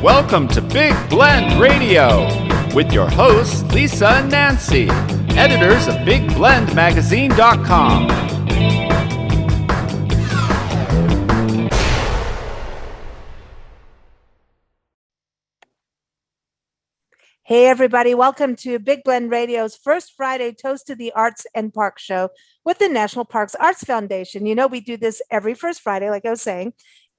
Welcome to Big Blend Radio with your hosts Lisa and Nancy, editors of BigBlendMagazine.com. Hey everybody, welcome to Big Blend Radio's first Friday Toast to the Arts and Parks show with the National Parks Arts Foundation. You know, we do this every first Friday, like I was saying,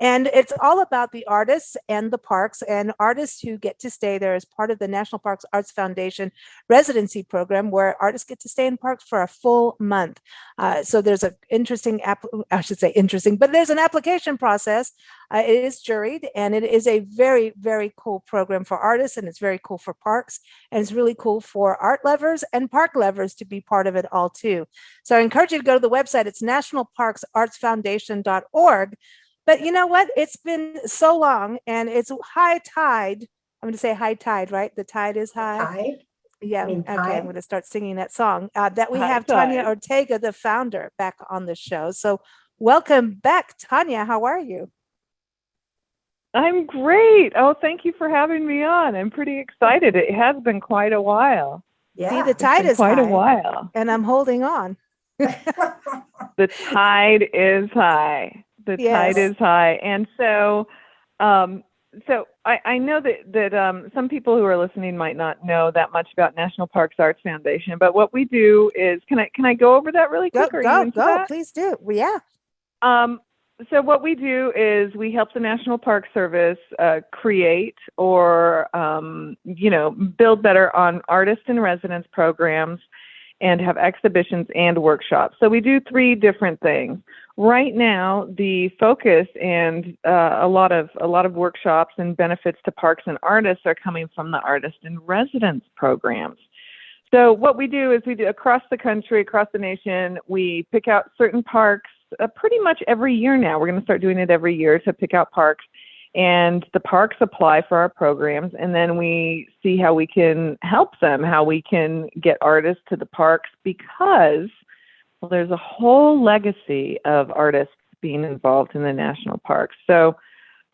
and it's all about the artists and the parks and artists who get to stay there as part of the National Parks Arts Foundation residency program, where artists get to stay in parks for a full month. So there's an interesting, but there's an application process. It is juried, and it is a very, very cool program for artists, and it's very cool for parks, and it's really cool for art lovers and park lovers to be part of it all too. So I encourage you to go to the website. It's nationalparksartsfoundation.org. But you know what? It's been so long, and it's high tide. I'm going to say high tide, right? The tide is high. Tide? Yeah. You mean Okay. tide? I'm going to start singing that song. That we High have tide. Tanya Ortega, the founder, back on the show. So welcome back, Tanya. How are you? I'm great. Oh, thank you for having me on. I'm pretty excited. It has been quite a while. Yeah. See, the tide is Quite high, a while. and I'm holding on. The tide is high. The Yes. tide is high. And so I know that some people who are listening might not know that much about National Parks Arts Foundation, but what we do is, can I go over that really quick? Are you into that? Please do. Well, yeah. So what we do is we help the National Park Service create or, build better on artist in residence programs and have exhibitions and workshops. So we do three different things. Right now, the focus and a lot of workshops and benefits to parks and artists are coming from the artist in residence programs. So what we do is we do across the country, across the nation, we pick out certain parks pretty much every year now. We're going to start doing it every year to pick out parks, and the parks apply for our programs, and then we see how we can help them, how we can get artists to the parks, because there's a whole legacy of artists being involved in the national parks. So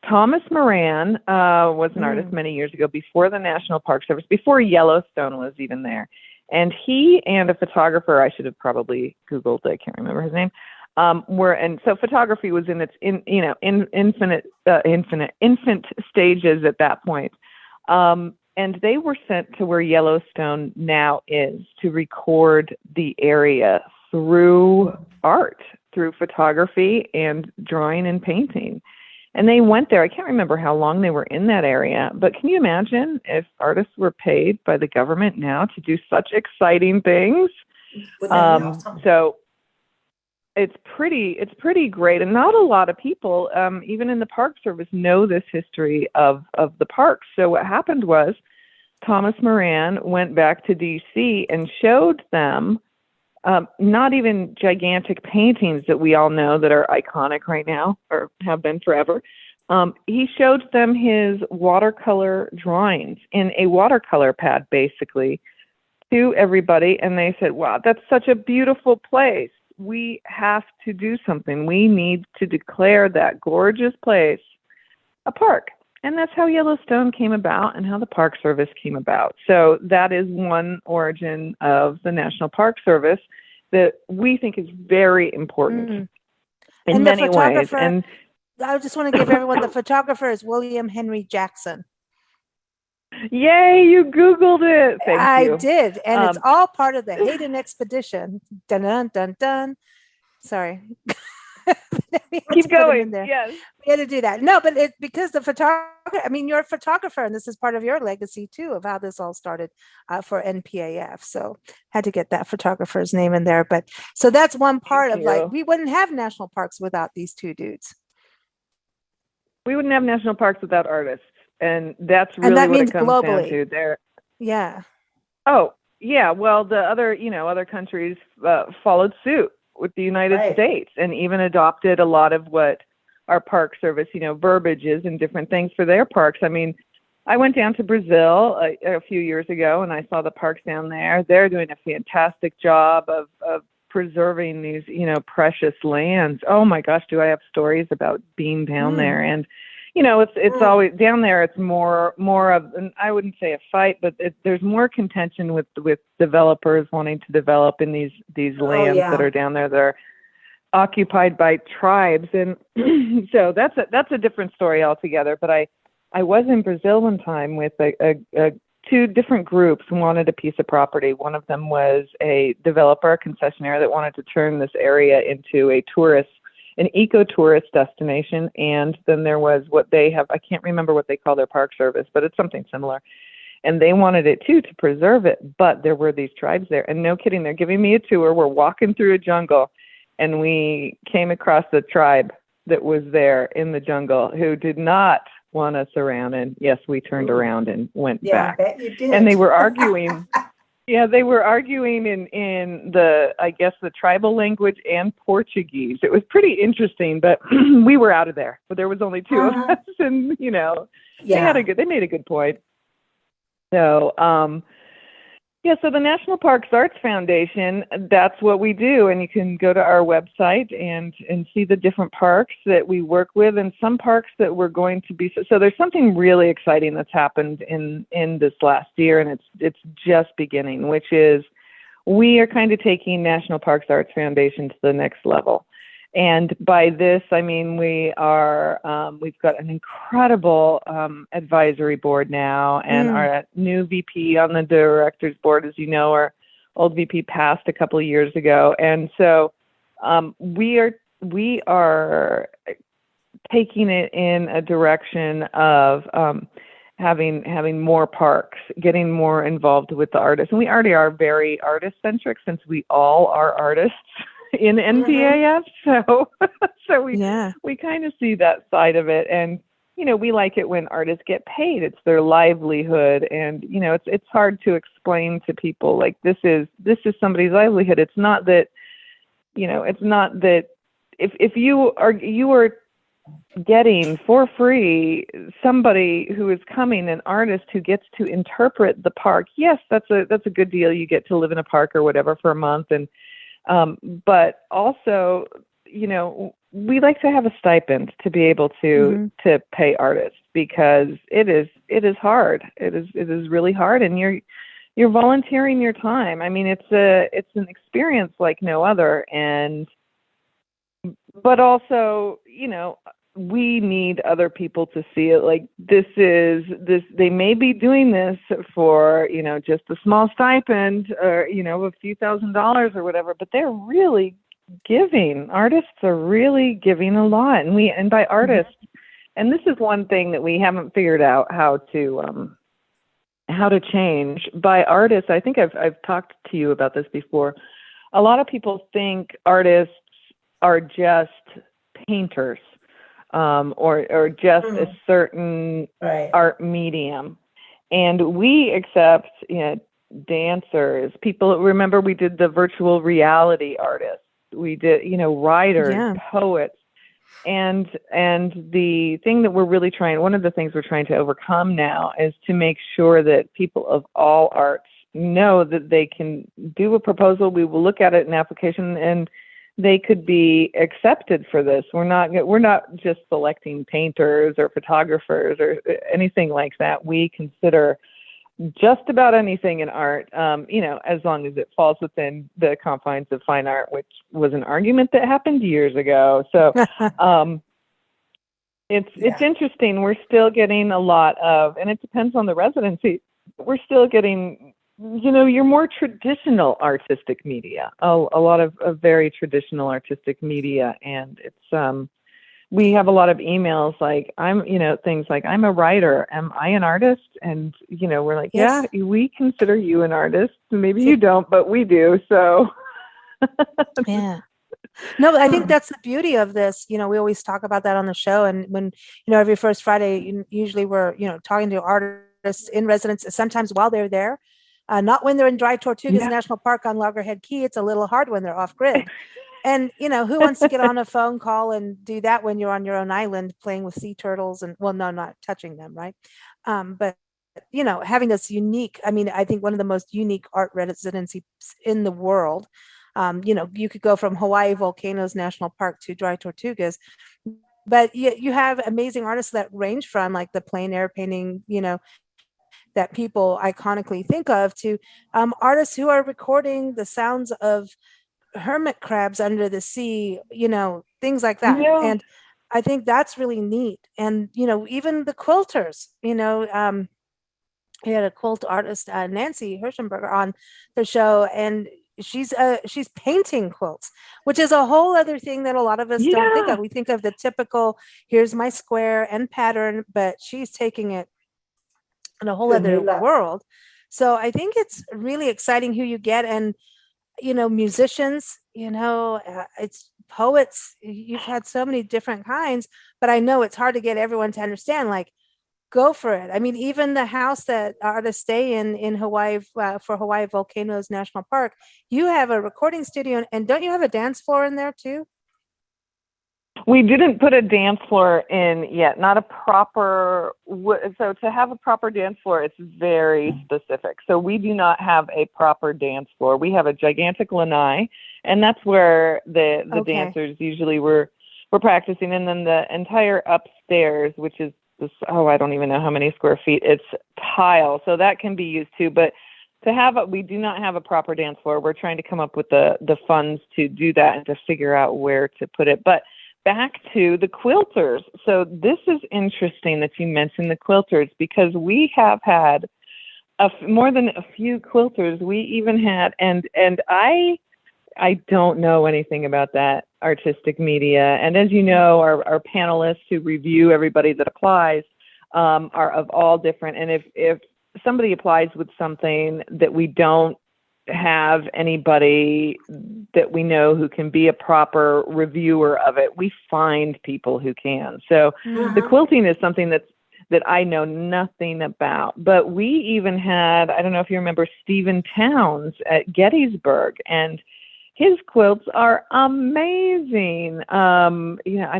Thomas Moran was an artist many years ago, before the National Park Service, before Yellowstone was even there. And he and a photographer, I should have probably Googled, I can't remember his name, so photography was in its infant stages at that point. And they were sent to where Yellowstone now is to record the area through art, through photography and drawing and painting. And they went there. I can't remember how long they were in that area, but can you imagine if artists were paid by the government now to do such exciting things? Awesome. So it's pretty great. And not a lot of people, even in the Park Service, know this history of the parks. So what happened was Thomas Moran went back to D.C. and showed them not even gigantic paintings that we all know that are iconic right now or have been forever. He showed them his watercolor drawings in a watercolor pad, basically, to everybody. And they said, wow, that's such a beautiful place. We have to do something. We need to declare that gorgeous place a park. And that's how Yellowstone came about and how the Park Service came about. So that is one origin of the National Park Service that we think is very important in many ways. And I just want to give everyone, the photographer is William Henry Jackson. Yay, you Googled it. Thank you. I did. And it's all part of the Hayden expedition. Dun, dun, dun, dun. Sorry. Keep going. Yes. We had to do that. No, but because the photographer, you're a photographer, and this is part of your legacy too, of how this all started for NPAF. So had to get that photographer's name in there. But so that's one part of we wouldn't have national parks without these two dudes. We wouldn't have national parks without artists. And that's really what it comes down to there. Yeah. Oh, yeah. Well, the other countries followed suit with the United States and even adopted a lot of what our Park Service, verbiage is and different things for their parks. I went down to Brazil a few years ago, and I saw the parks down there. They're doing a fantastic job of preserving these, precious lands. Oh my gosh, do I have stories about being down there. And, it's always down there. It's more of, and I wouldn't say a fight, but there's more contention with developers wanting to develop in these lands that are down there that are occupied by tribes, and so that's a different story altogether. But I was in Brazil one time with two different groups who wanted a piece of property. One of them was a developer, a concessionaire that wanted to turn this area into an eco-tourist destination. And then there was what they have, I can't remember what they call their park service, but it's something similar. And they wanted it too, to preserve it. But there were these tribes there. And no kidding, they're giving me a tour. We're walking through a jungle, and we came across the tribe that was there in the jungle who did not want us around. And yes, we turned around and went back. I bet you did. And they were arguing. Yeah, they were arguing in the, I guess, the tribal language and Portuguese. It was pretty interesting, but we were out of there. But there was only two of us, and they made a good point. So, so the National Parks Arts Foundation, that's what we do. And you can go to our website and see the different parks that we work with, and some parks that we're going to be. So there's something really exciting that's happened in this last year, and it's just beginning, which is we are kind of taking National Parks Arts Foundation to the next level. And by this, I mean we've got an incredible advisory board now, and our new VP on the directors board, as you know, our old VP passed a couple of years ago, and so we are taking it in a direction of having more parks, getting more involved with the artists, and we already are very artist centric since we all are artists in NPAF, so we kind of see that side of it, and we like it when artists get paid. It's their livelihood, and it's hard to explain to people, like, this is somebody's livelihood. It's not that if you are getting for free somebody who is coming, an artist who gets to interpret the park. Yes, that's a good deal. You get to live in a park or whatever for a month, and but also, we like to have a stipend to be able to pay artists, because it is hard. It is really hard, and you're volunteering your time. I mean, it's an experience like no other, but also, we need other people to see it. Like, they may be doing this for, just a small stipend, or, a few $1,000s or whatever, but they're really giving. Artists are really giving a lot. And by artists, and this is one thing that we haven't figured out how to change. By artists, I think I've talked to you about this before. A lot of people think artists are just painters, or just a certain art medium. And we accept, dancers, people. Remember, we did the virtual reality artists. We did, writers, poets. And the thing that one of the things we're trying to overcome now is to make sure that people of all arts know that they can do a proposal. We will look at it in application, and they could be accepted for this. We're not just selecting painters or photographers or anything like that. We consider just about anything in art, as long as it falls within the confines of fine art, which was an argument that happened years ago. So it's interesting. We're still getting a lot of, and it depends on the residency, we're still getting, your more traditional artistic media, a lot of very traditional artistic media. And it's, we have a lot of emails like, things like, I'm a writer. Am I an artist? And, we're like, yes. Yeah, we consider you an artist. Maybe you don't, but we do. So. Yeah. No, I think that's the beauty of this. We always talk about that on the show. And when, every first Friday, usually we're, talking to artists in residence, sometimes while they're there. Not when they're in Dry Tortugas National Park on Loggerhead Key. It's a little hard when they're off grid. And, who wants to get on a phone call and do that when you're on your own island playing with sea turtles and, well, no, not touching them, right? But, having this unique, I think one of the most unique art residencies in the world. You could go from Hawaii Volcanoes National Park to Dry Tortugas. but you have amazing artists that range from like the plein air painting, that people iconically think of, to artists who are recording the sounds of hermit crabs under the sea, things like that. Yeah. And I think that's really neat. And, even the quilters, we had a quilt artist, Nancy Hirschenberger, on the show, and she's painting quilts, which is a whole other thing that a lot of us don't think Yeah. of. We think of the typical, here's my square and pattern, but she's taking it in a whole other world. So I think it's really exciting who you get. And musicians, it's poets. You've had so many different kinds, but I know it's hard to get everyone to understand, like, go for it. I mean, even the house that artists stay in Hawaii, for Hawaii Volcanoes National Park, you have a recording studio, and don't you have a dance floor in there too? We didn't put a dance floor in yet, not a proper, so to have a proper dance floor, it's very specific. So we do not have a proper dance floor. We have a gigantic lanai, and that's where the dancers usually were practicing. And then the entire upstairs, which is this, I don't even know how many square feet, it's tile. So that can be used too. But we do not have a proper dance floor. We're trying to come up with the funds to do that and to figure out where to put it. But back to the quilters. So this is interesting that you mentioned the quilters, because we have had more than a few quilters. We even had, and I don't know anything about that artistic media. And as you know, our panelists who review everybody that applies are of all different. And if somebody applies with something that we don't have anybody that we know who can be a proper reviewer of it, we find people who can. So the quilting is something that I know nothing about. But we even had, I don't know if you remember, Stephen Towns at Gettysburg, and his quilts are amazing. I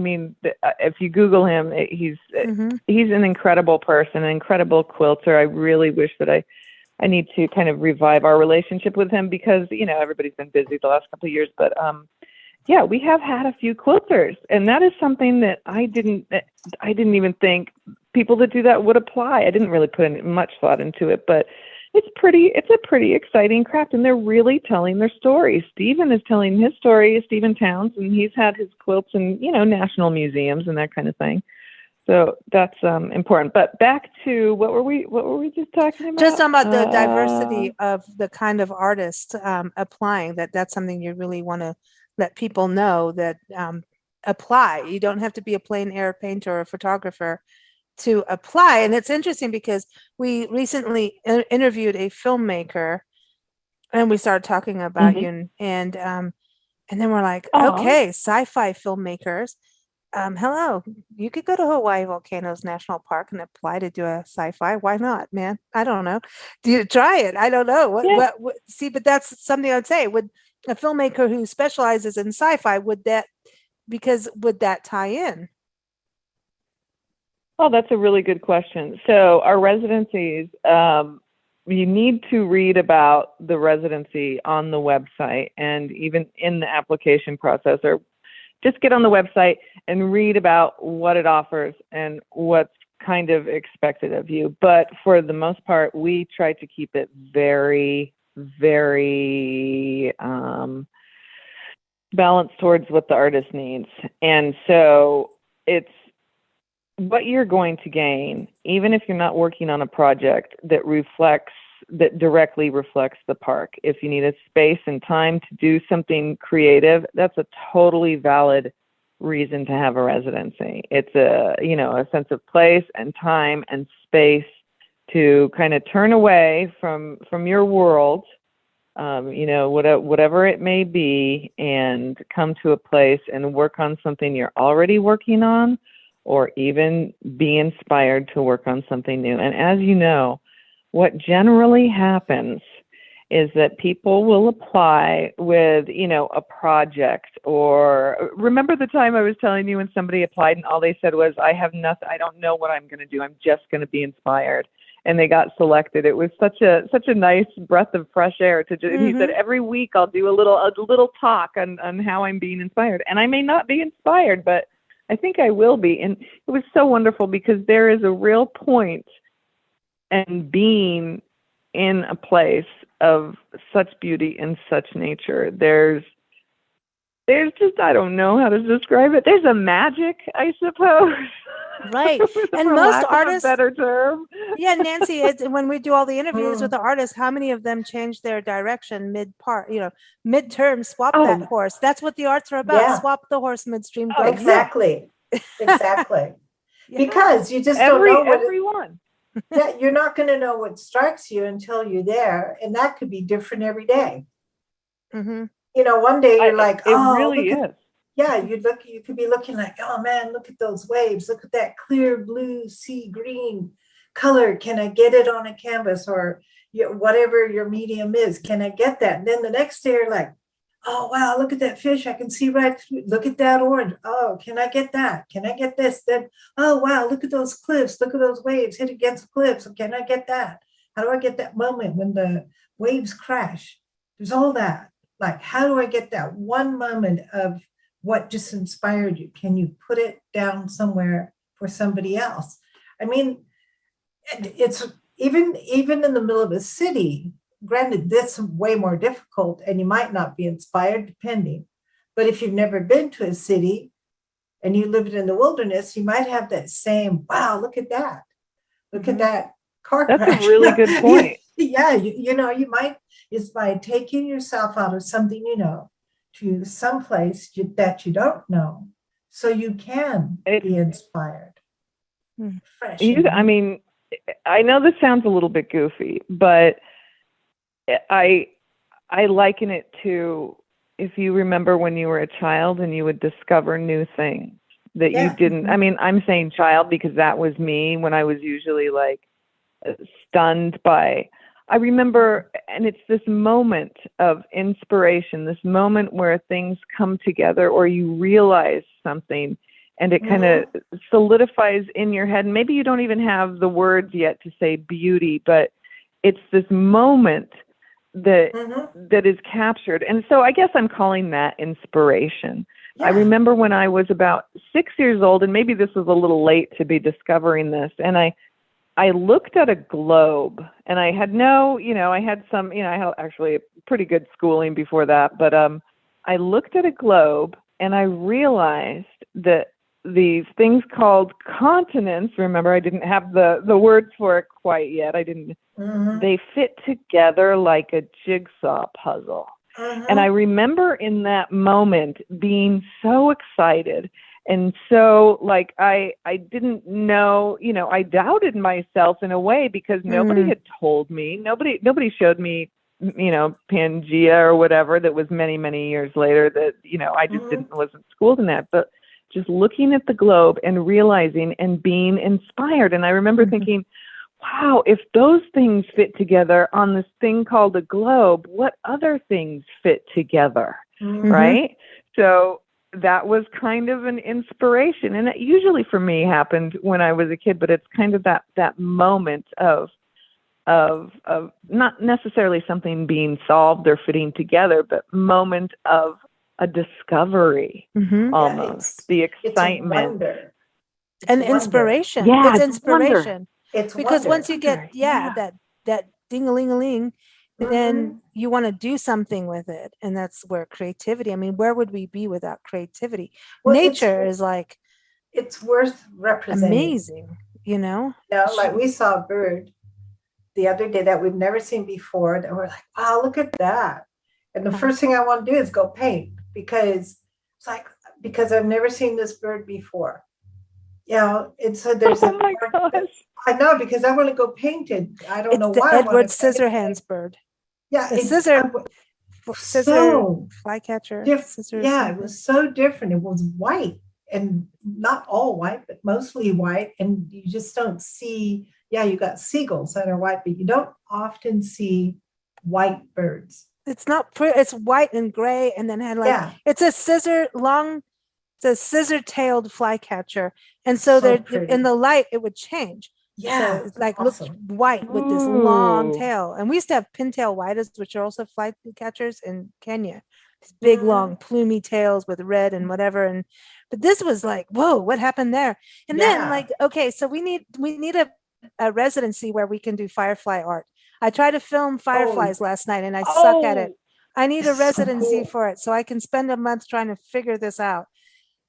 mean, if you Google him, he's an incredible person, an incredible quilter. I really wish that I need to kind of revive our relationship with him, because, everybody's been busy the last couple of years. But we have had a few quilters, and that is something that I didn't even think people that do that would apply. I didn't really put much thought into it, but it's a pretty exciting craft, and they're really telling their story. Stephen is telling his story, Stephen Towns, and he's had his quilts in, national museums and that kind of thing. So that's important. But back to what were we just talking about? Just about the diversity of the kind of artists applying. That's something you really want to let people know, that apply. You don't have to be a plein air painter or a photographer to apply. And it's interesting because we recently interviewed a filmmaker, and we started talking about you, and then we're like, okay, sci-fi filmmakers. Hello, you could go to Hawaii Volcanoes National Park and apply to do a sci-fi. Why not, man? I don't know. Do you try it? I don't know. What see, but that's something I would say. Would a filmmaker who specializes in sci-fi, would that tie in? Oh, that's a really good question. So our residencies, you need to read about the residency on the website, and even in the application process, or just get on the website and read about what it offers and what's kind of expected of you. But for the most part, we try to keep it very, very balanced towards what the artist needs. And so it's what you're going to gain, even if you're not working on a project that directly reflects the park. If you need a space and time to do something creative, that's a totally valid reason to have a residency. It's a sense of place and time and space to kind of turn away from your world, whatever it may be, and come to a place and work on something you're already working on, or even be inspired to work on something new. And as you know, what generally happens is that people will apply with, a project. Or remember the time I was telling you when somebody applied and all they said was, I have nothing, I don't know what I'm going to do. I'm just going to be inspired. And they got selected. It was such a nice breath of fresh air to do. He said, every week I'll do a little talk on how I'm being inspired. And I may not be inspired, but I think I will be. And it was so wonderful because there is a real point in being in a place of such beauty and such nature. There's just, I don't know how to describe it. There's a magic, I suppose. Right. And For most lack of artists, a better term. yeah, Nancy, when we do all the interviews with the artists, how many of them change their direction mid-part, mid-term, swap that horse? That's what the arts are about. Yeah. Swap the horse midstream. Go Exactly. Exactly. Yeah. Because you just don't know what everyone. Yeah, you're not going to know what strikes you until you're there, and that could be different every day. Mm-hmm. One day you're like, it oh, really is. Yeah, you could be looking like, oh man, look at those waves. Look at that clear blue sea green color. Can I get it on a canvas or whatever your medium is? Can I get that? And then the next day you're like, oh wow, look at that fish. I can see right through. Look at that orange. Oh, can I get that? Can I get this? Then, oh wow, look at those cliffs. Look at those waves hit against the cliffs. Can I get that? How do I get that moment when the waves crash? There's all that. Like, how do I get that one moment of what just inspired you? Can you put it down somewhere for somebody else? I mean, it's even in the middle of a city. Granted, this is way more difficult and you might not be inspired depending. But if you've never been to a city and you lived in the wilderness, you might have that same, wow, look at that. Look at that car crash. That's a really good point. Yeah, you might, it's by taking yourself out of something to someplace that you don't know, so you can be inspired. Fresh. I mean, I know this sounds a little bit goofy, but I liken it to, if you remember when you were a child and you would discover new things that you didn't. I mean, I'm saying child because that was me when I was usually like stunned by. I remember, and it's this moment of inspiration, this moment where things come together or you realize something and it kind of solidifies in your head. And maybe you don't even have the words yet to say beauty, but it's this moment that is captured. And so I guess I'm calling that inspiration. Yeah. I remember when I was about 6 years old, and maybe this was a little late to be discovering this, and I looked at a globe, and I had I had some, I had actually a pretty good schooling before that, but I looked at a globe and I realized that these things called continents, remember, I didn't have the words for it quite yet. I didn't, they fit together like a jigsaw puzzle. And I remember in that moment being so excited. And so, like, I didn't know, I doubted myself in a way because nobody had told me, nobody showed me, Pangea or whatever that was many, many years later that, I just wasn't schooled in that. But just looking at the globe and realizing and being inspired. And I remember thinking, wow, if those things fit together on this thing called a globe, what other things fit together, right? So that was kind of an inspiration. And it usually for me happened when I was a kid, but it's kind of that moment of not necessarily something being solved or fitting together, but moment of a discovery, almost. The excitement. And inspiration. Yeah, it's inspiration. It's because wonder. Once you get, that ding-a-ling-a-ling, then you want to do something with it. And that's where creativity, I mean, where would we be without creativity? Well, nature is like, it's worth representing. Amazing, like we saw a bird the other day that we've never seen before that we're like, wow, look at that. And the first thing I want to do is go paint because I've never seen this bird before. It's there's oh my gosh. I know, because I want to go paint it. I don't know why. Edward Scissorhands bird. Yeah, the scissor flycatcher. It was so different. It was white, and not all white, but mostly white. And you just don't see. Yeah, you got seagulls that are white, but you don't often see white birds. It's not pretty. It's white and gray, and then had it's a scissor-tailed flycatcher, and so in the light it would change. Yeah, so it's like awesome. Looked white with this long tail. And we used to have pintail whiters, which are also flycatchers in Kenya. these big, long, plumy tails with red and whatever. But this was like, whoa, what happened there? And then like, okay, so we need a residency where we can do firefly art. I tried to film fireflies last night and I suck at it. I need a residency for it so I can spend a month trying to figure this out.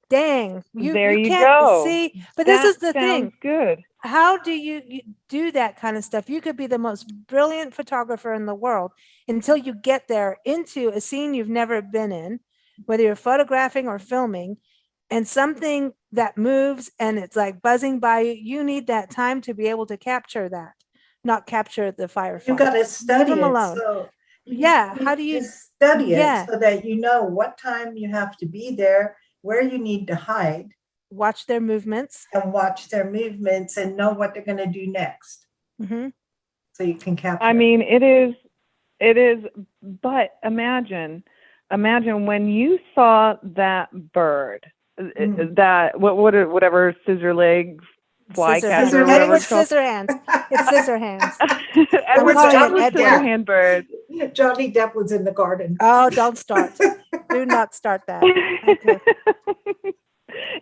Dang, you can't go. See, but this is the thing. Good. How do you do that kind of stuff? You could be the most brilliant photographer in the world until you get there into a scene you've never been in, whether you're photographing or filming, and something that moves and it's like buzzing by you. You need that time to be able to capture that, not capture the firefly. You got to study Leave 'em it. alone. So how do you study it so that you know what time you have to be there, where you need to hide, watch their movements and know what they're going to do next. So you can capture. I mean, it is, but imagine when you saw that bird, that whatever scissor leg flycat or whatever it's called. Scissor hands. It's scissor hands. Edward Scissorhand bird. Johnny Depp was in the garden. Oh, don't start. Do not start that. Okay.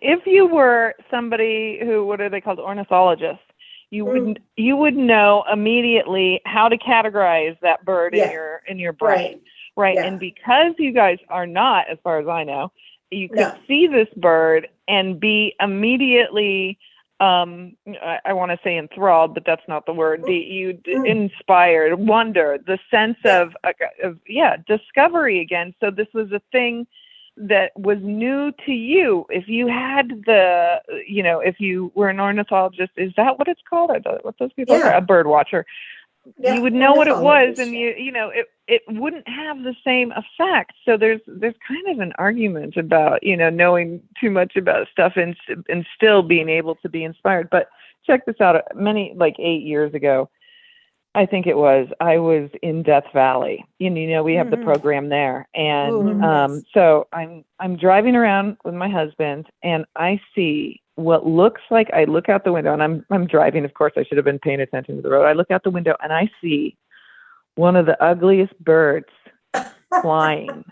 If you were somebody who, what are they called, ornithologists, you would know immediately how to categorize that bird in your brain, right? Yeah. And because you guys are not, as far as I know, you could see this bird and be immediately, I want to say enthralled, but that's not the word. Inspired, wonder, the sense of discovery again. So this was a thing that was new to you. If you had if you were an ornithologist, is that what it's called? What those people are? A bird watcher. Yeah, you would know what it was, and it wouldn't have the same effect. So there's kind of an argument about knowing too much about stuff and still being able to be inspired. But check this out. 8 years ago, I think it was, I was in Death Valley. We have the program there, and so I'm driving around with my husband, and I see what looks like, I look out the window, and I'm driving. Of course, I should have been paying attention to the road. I look out the window, and I see one of the ugliest birds flying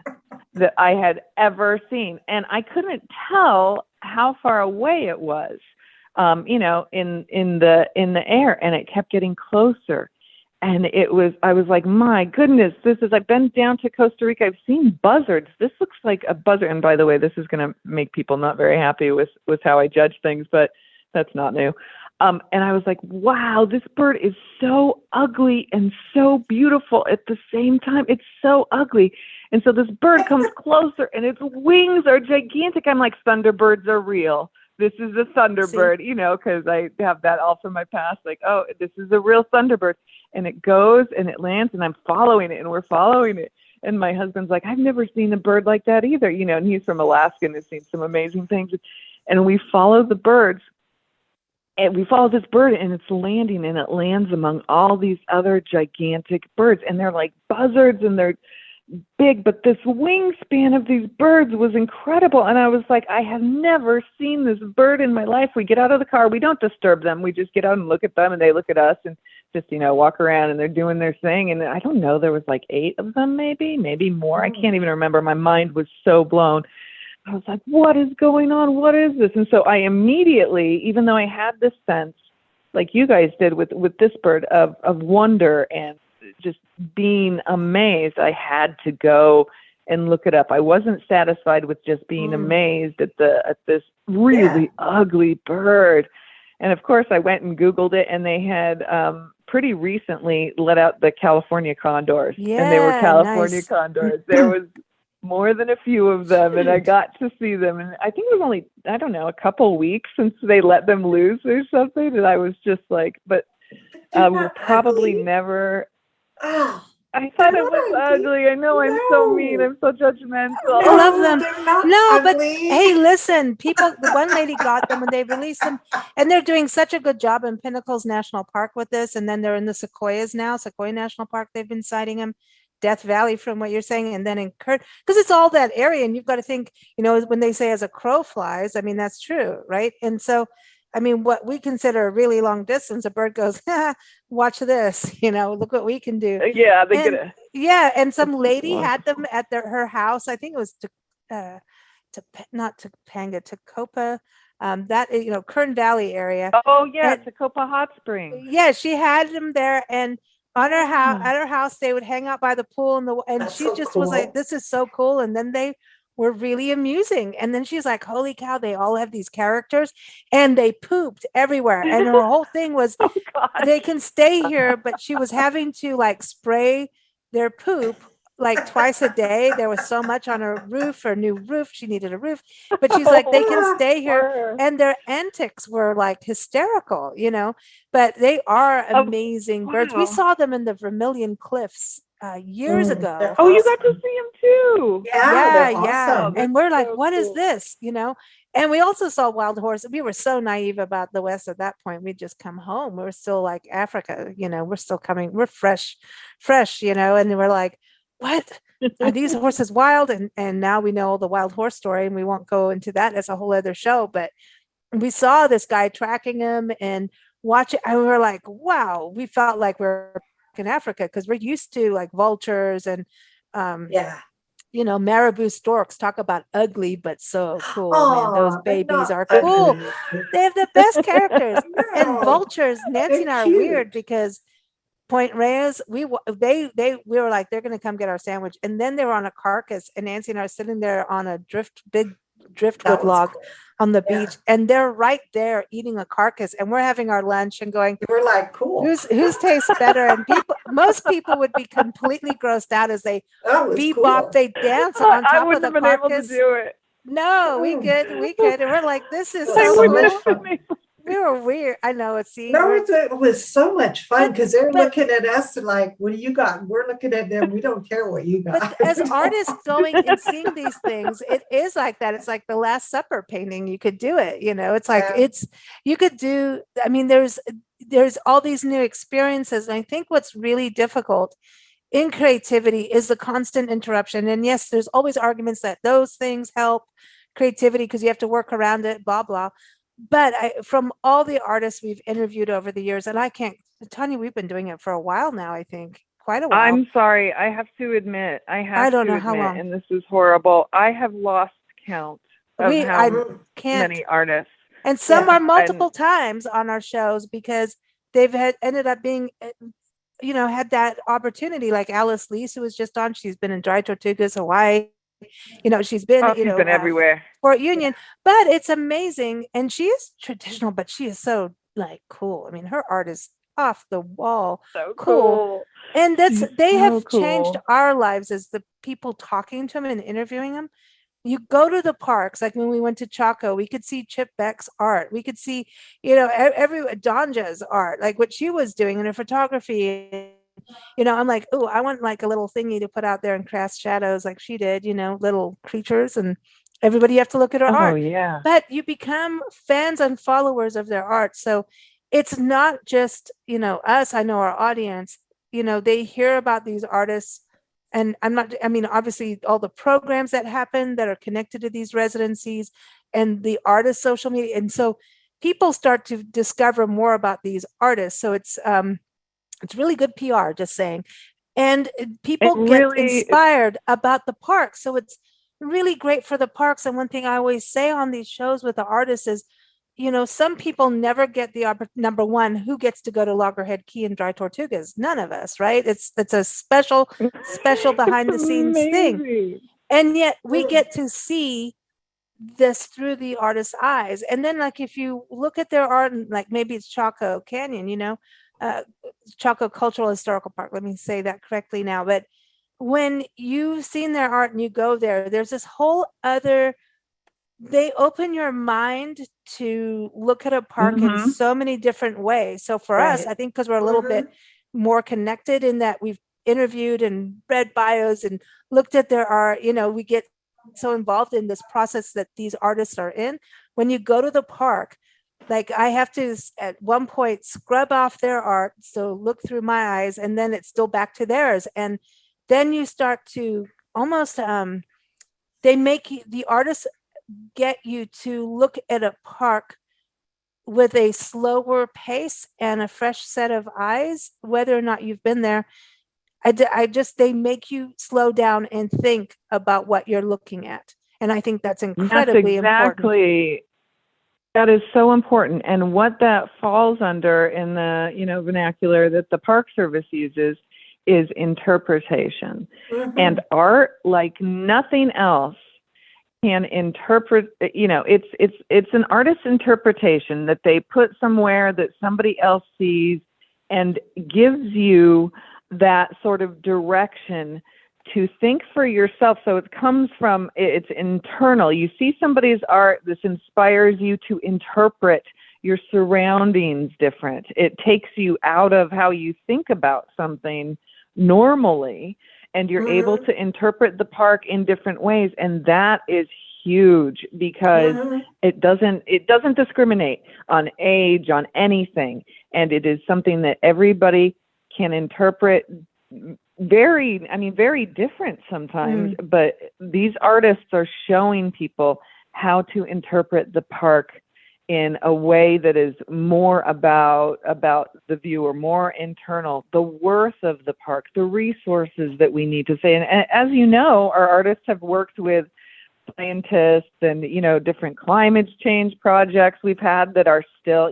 that I had ever seen, and I couldn't tell how far away it was, in the air, and it kept getting closer. And I was like, my goodness, I've been down to Costa Rica. I've seen buzzards. This looks like a buzzard. And by the way, this is going to make people not very happy with how I judge things, but that's not new. And I was like, wow, this bird is so ugly and so beautiful at the same time. It's so ugly. And so this bird comes closer and its wings are gigantic. I'm like, Thunderbirds are real. This is a Thunderbird, because I have that all from my past. Like, oh, this is a real Thunderbird. And it goes and it lands and I'm following it and we're following it. And my husband's like, I've never seen a bird like that either, and he's from Alaska and has seen some amazing things. And we follow the birds, and we follow this bird, and it's landing, and it lands among all these other gigantic birds. And they're like buzzards and they're big, but this wingspan of these birds was incredible. And I was like, I have never seen this bird in my life. We get out of the car, we don't disturb them. We just get out and look at them, and they look at us and just, walk around, and they're doing their thing. And I don't know, there was like 8 of them, maybe more. I can't even remember. My mind was so blown. I was like, what is going on? What is this? And so I immediately, even though I had this sense, like you guys did with this bird, of wonder and just being amazed, I had to go and look it up. I wasn't satisfied with just being amazed at this really ugly bird. And of course I went and Googled it, and they had pretty recently let out the California condors. And they were California condors. There was more than a few of them, and I got to see them. And I think it was only, I don't know, a couple weeks since they let them loose or something. And I was just like, but we'll probably never. I thought it was ugly. I know, I'm so mean. I'm so judgmental. I love them. No, ugly. But hey, listen, the one lady got them when they released them, and they're doing such a good job in Pinnacles National Park with this. And then they're in the Sequoia National Park. They've been citing them. Death Valley, from what you're saying, and then in Kurt, because it's all that area. And you've got to think, when they say as a crow flies, I mean, that's true, right? And so I mean, what we consider a really long distance, a bird goes, watch this, look what we can do. Yeah, they And get it. yeah, and some It's lady had wonderful. them at her house. I think it was not Topanga, Tacopa, that Kern Valley area. Oh yeah, And Tacopa Hot Springs. yeah, she had them there, and on her house, Yeah. at her house, they would hang out by the pool, and That's she so just was like, cool. "This is so cool." And then they were really amusing, and then she's like, "Holy cow! They all have these characters, and they pooped everywhere." And her whole thing was, Oh God. they can stay here, but she was having to like spray their poop like twice a day. There was so much on her new roof. She needed a roof, but she's like, they can stay here. And their antics were like hysterical, but they are Oh, amazing birds. We wow. saw them in the Vermilion Cliffs years ago. They're Oh, you got to awesome. see him too. Yeah, they're Yeah. awesome. And we're like, so what is cool. this? And we also saw wild horses. We were so naive about the West at that point. We'd just come home. We were still like Africa, we're still coming. We're fresh, and we're like, what? Are these horses wild? And now we know the wild horse story, and we won't go into that as a whole other show. But we saw this guy tracking him and watching, and we were like, wow, we felt like we're in Africa because we're used to like vultures and Yeah. marabou storks. Talk about ugly, but so cool, man. Those Oh, they're babies not are cool. ugly. They have the best characters. And No, vultures, Nancy and they're I are weird cute. because Point Reyes, we were like, they're going to come get our sandwich. And then they were on a carcass, and Nancy and I are sitting there on a big driftwood That was log cool. on the Yeah. beach, and they're right there eating a carcass, and we're having our lunch and going, You were like, cool. whose tastes better? And most people would be completely grossed out as they That was bebop, cool. they dance on I top of wouldn't the have been able to carcass. do it. No, we could. And we're like, this is It was I so so wouldn't much cool. have fun. been able. We were weird. I know. See, No, it was so much fun because they're but- looking at us and like, what do you got? We're looking at them. We don't care what you got. but as artists going and seeing these things, it is like that. It's like the Last Supper painting. You could do it. It's like Yeah. you could do. I mean, there's all these new experiences, and I think what's really difficult in creativity is the constant interruption. And yes, there's always arguments that those things help creativity because you have to work around it, blah blah. But from all the artists we've interviewed over the years, and Tanya, we've been doing it for a while now, I think, quite a while. I'm sorry. I have to admit. I don't know how long. And this is horrible. I have lost count of I how can't. many artists. And some Yeah, are multiple times on our shows because they've ended up being, had that opportunity. Like Alice Lees, who was just on, she's been in Dry Tortugas, Hawaii. She's been, She's been everywhere. Fort Union, but it's amazing. And she is traditional, but she is so like cool. I mean, her art is off the wall. So cool. And She's they so have cool. changed our lives as the people talking to them and interviewing them. You go to the parks, like when we went to Chaco, we could see Chip Beck's art. We could see, every Donja's art, like what she was doing in her photography. I'm like, oh, I want like a little thingy to put out there and cast shadows like she did, little creatures, and everybody you have to look at her art. Oh yeah. But you become fans and followers of their art. So it's not just, us, I know our audience, they hear about these artists. And obviously all the programs that happen that are connected to these residencies and the artist social media. And so people start to discover more about these artists. So it's really good PR, just saying. And people get inspired about the park. So it's really great for the parks. And one thing I always say on these shows with the artists is, some people never get the number one, who gets to go to Loggerhead Key and Dry Tortugas? None of us, right? It's a special behind the scenes thing. And yet we get to see this through the artist's eyes. And then like, if you look at their art, and like maybe it's Chaco Canyon, Chaco Cultural Historical Park, let me say that correctly now. But when you've seen their art and you go there, there's this whole other, they open your mind to look at a park in so many different ways. So for us, I think because we're a little bit more connected in that we've interviewed and read bios and looked at their art, we get so involved in this process that these artists are in. When you go to the park, like I have to at one point scrub off their art, so look through my eyes, and then it's still back to theirs. And then you start to almost, they make the artists get you to look at a park with a slower pace and a fresh set of eyes, whether or not you've been there. They make you slow down and think about what you're looking at. And I think that's incredibly important. That is so important. And what that falls under in the, vernacular that the Park Service uses is interpretation. And art, like nothing else, can interpret, it's an artist's interpretation that they put somewhere that somebody else sees and gives you that sort of direction to think for yourself. So it's internal. You see somebody's art, this inspires you to interpret your surroundings different. It takes you out of how you think about something normally, and you're able to interpret the park in different ways. And that is huge because it doesn't discriminate on age, on anything. And it is something that everybody can interpret very different sometimes, but these artists are showing people how to interpret the park in a way that is more about the viewer, more internal, the worth of the park, the resources that we need to say. And as you know, our artists have worked with scientists and, different climate change projects we've had that are still,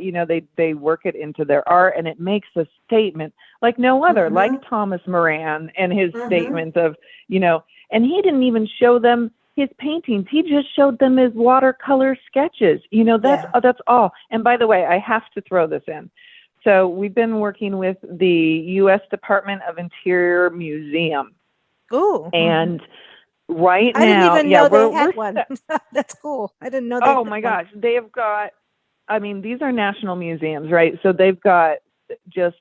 they work it into their art, and it makes a statement like no other, like Thomas Moran and his statement of, and he didn't even show them his paintings. He just showed them his watercolor sketches. That's all. And by the way, I have to throw this in. So we've been working with the U.S. Department of Interior Museum. Ooh. And right now, I didn't even know they had one. That's cool. I didn't know. Oh my gosh, they have got. These are national museums, right? So they've got just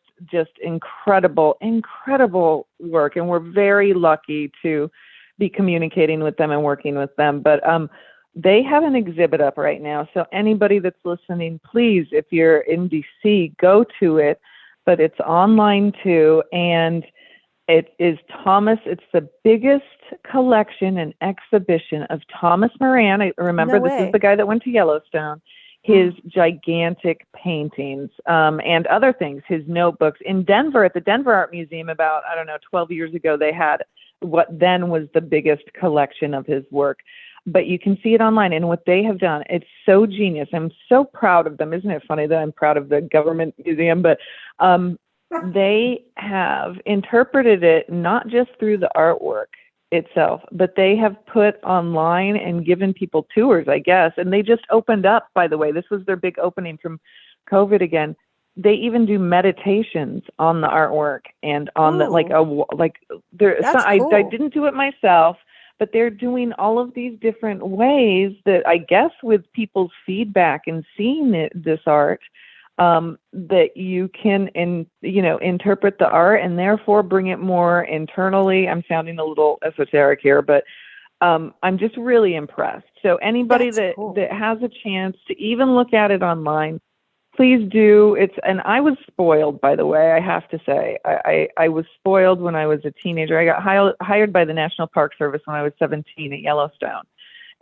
incredible work, and we're very lucky to be communicating with them and working with them. But they have an exhibit up right now. So anybody that's listening, please, if you're in DC, go to it. But it's online too, and it is it's the biggest collection and exhibition of Thomas Moran. I remember this is the guy that went to Yellowstone. His gigantic paintings and other things, his notebooks. In Denver, at the Denver Art Museum about, 12 years ago, they had what then was the biggest collection of his work. But you can see it online, and what they have done, it's so genius. I'm so proud of them. Isn't it funny that I'm proud of the government museum? But they have interpreted it not just through the artwork itself, but they have put online and given people tours, I guess. And they just opened up, by the way. This was their big opening from COVID again. They even do meditations on the artwork and on the I didn't do it myself, but they're doing all of these different ways that I guess with people's feedback and seeing this art, that you can, interpret the art and therefore bring it more internally. I'm sounding a little esoteric here, but I'm just really impressed. So anybody that has a chance to even look at it online, please do. And I was spoiled, by the way, I have to say. I was spoiled when I was a teenager. I got hired by the National Park Service when I was 17 at Yellowstone.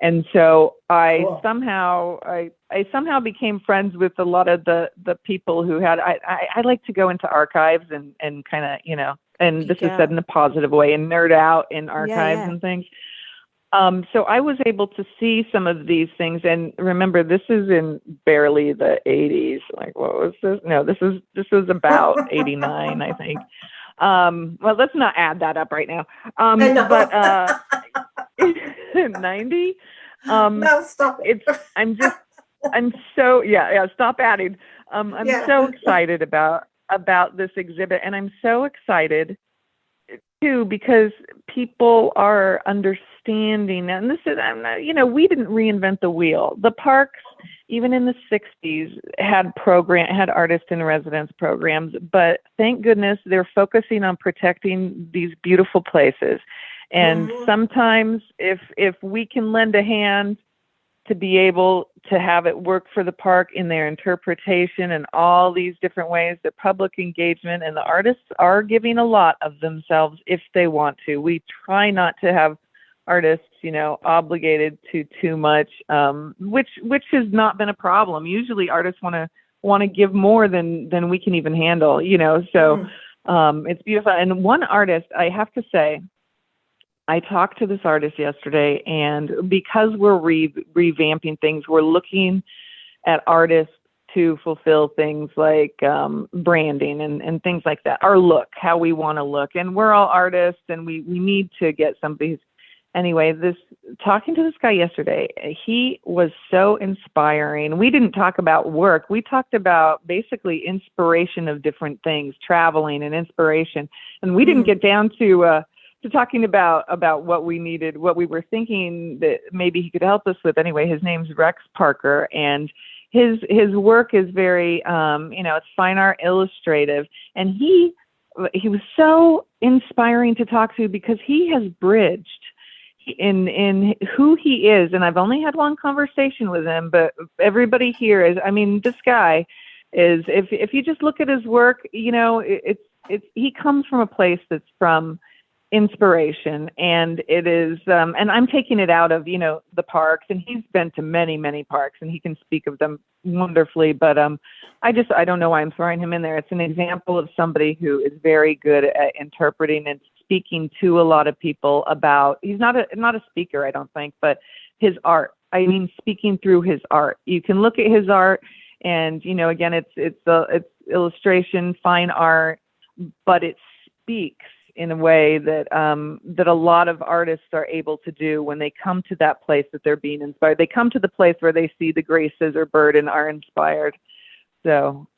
And so I somehow became friends with a lot of the people who had, I like to go into archives and kind of, and this is said in a positive way, and nerd out in archives and things. So I was able to see some of these things, and remember, this is in barely the 80s. Like, what was this? No, this was about 89, I think. Well, let's not add that up right now. But 90. No, stop it. Stop adding. I'm so excited about this exhibit, and I'm so excited too because people are understanding, and this is, we didn't reinvent the wheel. The parks, even in the 60s, had artist in residence programs, but thank goodness they're focusing on protecting these beautiful places. And sometimes if we can lend a hand to be able to have it work for the park in their interpretation and all these different ways, the public engagement, and the artists are giving a lot of themselves if they want to. We try not to have artists, obligated to too much, which has not been a problem. Usually artists want to give more than we can even handle, so it's beautiful. And one artist, I have to say, I talked to this artist yesterday, and because we're revamping things, we're looking at artists to fulfill things like branding and things like that, our look, how we want to look. And we're all artists, and we need to get somebody. Anyway, talking to this guy yesterday, he was so inspiring. We didn't talk about work. We talked about basically inspiration of different things, traveling and inspiration. And we didn't get down to talking about what we needed, what we were thinking that maybe he could help us with. Anyway, his name's Rex Parker, and his work is very, it's fine art illustrative. And he was so inspiring to talk to because he has bridged in who he is. And I've only had one conversation with him, but everybody here is, this guy is, if you just look at his work, he comes from a place that's from inspiration, and it is, and I'm taking it out of, the parks, and he's been to many, many parks, and he can speak of them wonderfully, but I don't know why I'm throwing him in there. It's an example of somebody who is very good at interpreting and speaking to a lot of people about, he's not a speaker, I don't think, but his art. Speaking through his art. You can look at his art, and again, it's illustration, fine art, but it speaks in a way that that a lot of artists are able to do when they come to that place that they're being inspired. They come to the place where they see the gray scissor bird and are inspired. So,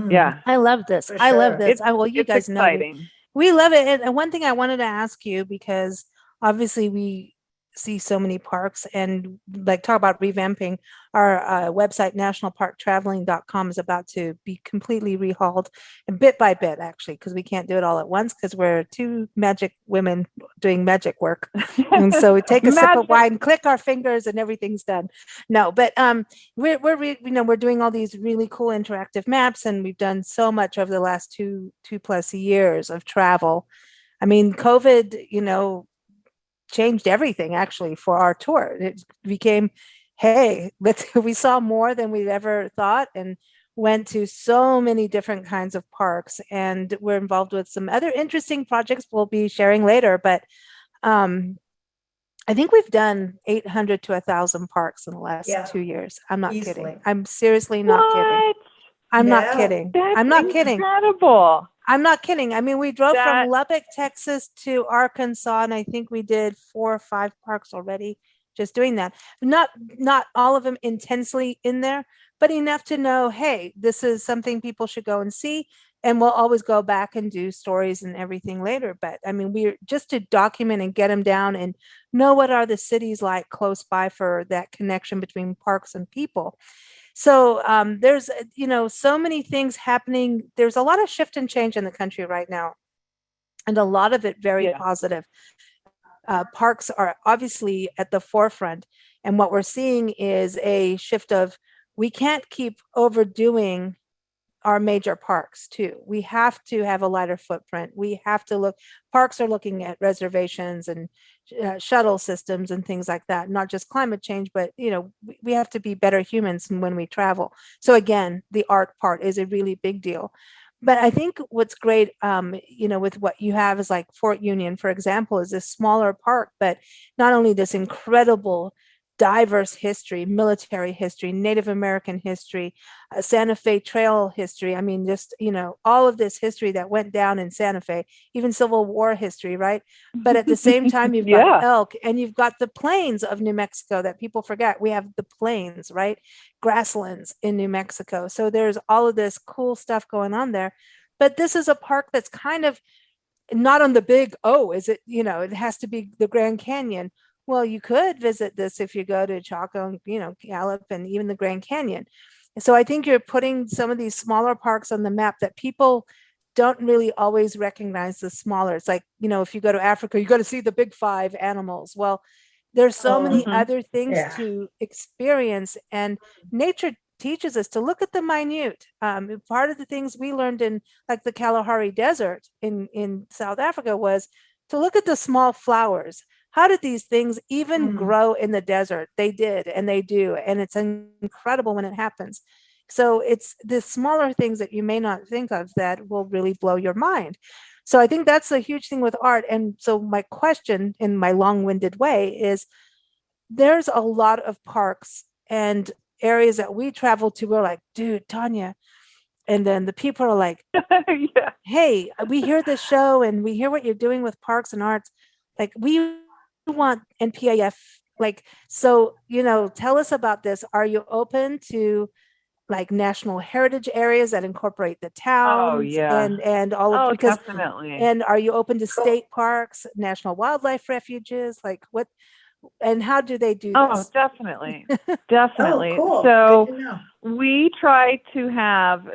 yeah. I love this. For I love sure. this. You guys exciting. know we love it. And one thing I wanted to ask you, because obviously we see so many parks, and talk about revamping our website, nationalparktraveling.com, is about to be completely rehauled, and bit by bit, actually, because we can't do it all at once because we're two magic women doing magic work. And so we take a sip of wine, click our fingers, and everything's done. No, but we're doing all these really cool interactive maps, and we've done so much over the last two plus years of travel. COVID, changed everything actually for our tour. It became, hey, we saw more than we'd ever thought, and went to so many different kinds of parks, and we're involved with some other interesting projects we'll be sharing later. But I think we've done 800 to 1,000 parks in the last 2 years. I'm not kidding. I'm seriously not kidding. I'm not kidding. I'm not kidding. Incredible. I'm not kidding. We drove from Lubbock, Texas to Arkansas, and I think we did 4 or 5 parks already just doing that. Not all of them intensely in there, but enough to know, hey, this is something people should go and see, and we'll always go back and do stories and everything later. But we're just to document and get them down and know what are the cities like close by for that connection between parks and people. So there's, so many things happening. There's a lot of shift and change in the country right now, and a lot of it very positive. Parks are obviously at the forefront. And what we're seeing is a shift of, we can't keep overdoing our major parks too. We have to have a lighter footprint. We have to parks are looking at reservations and shuttle systems and things like that, not just climate change, but we have to be better humans when we travel. So again, the art part is a really big deal. But I think what's great, with what you have is like Fort Union, for example, is a smaller park, but not only this incredible diverse history, military history, Native American history, Santa Fe Trail history. All of this history that went down in Santa Fe, even Civil War history, right? But at the same time, you've got elk, and you've got the plains of New Mexico that people forget. We have the plains, right? Grasslands in New Mexico. So there's all of this cool stuff going on there. But this is a park that's kind of not on the big, it has to be the Grand Canyon. Well, you could visit this if you go to Chaco, Gallup, and even the Grand Canyon. So I think you're putting some of these smaller parks on the map that people don't really always recognize the smaller. It's like, if you go to Africa, you got to see the big 5 animals. Well, there's so many other things to experience, and nature teaches us to look at the minute. Part of the things we learned in like the Kalahari Desert in South Africa was to look at the small flowers. how did these things even Mm. grow in the desert? They did, and they do. And it's incredible when it happens. So it's the smaller things that you may not think of that will really blow your mind. So I think that's a huge thing with art. And so my question in my long-winded way is, there's a lot of parks and areas that we travel to. We're like, dude, Tanya. And then the people are like, Yeah. hey, we hear this show and we hear what you're doing with parks and arts. Like, we want NPAF. Like, so, tell us about this. Are you open to like national heritage areas that incorporate the Oh, towns yeah. and all of, Oh, because, definitely. and are you open to Cool. state parks, national wildlife refuges? Like, what, and how do they do Oh, this? definitely. Oh, Definitely. cool. So Good to know. we try to have,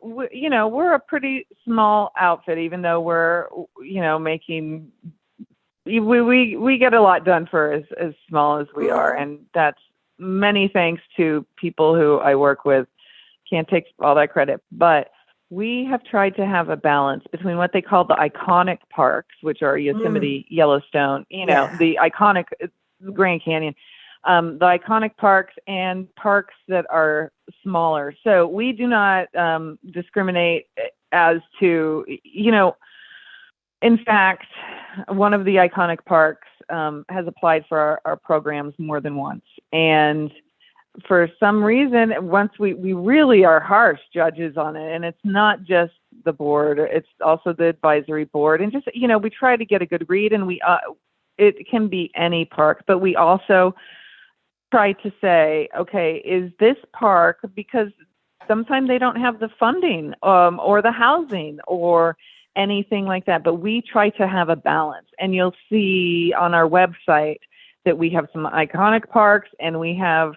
we're a pretty small outfit, even though we're, making, we get a lot done for as small as we are. Mhm. And that's many thanks to people who I work with. Can't take all that credit, but we have tried to have a balance between what they call the iconic parks, which are Yosemite, Yellowstone, Yeah. the iconic Grand Canyon, the iconic parks, and parks that are smaller. So we do not discriminate as to, in fact, one of the iconic parks has applied for our programs more than once. And for some reason, once we really are harsh judges on it, and it's not just the board, it's also the advisory board, and just, we try to get a good read, and it can be any park, but we also try to say, okay, is this park, because sometimes they don't have the funding or the housing or anything like that, but we try to have a balance. And you'll see on our website that we have some iconic parks and we have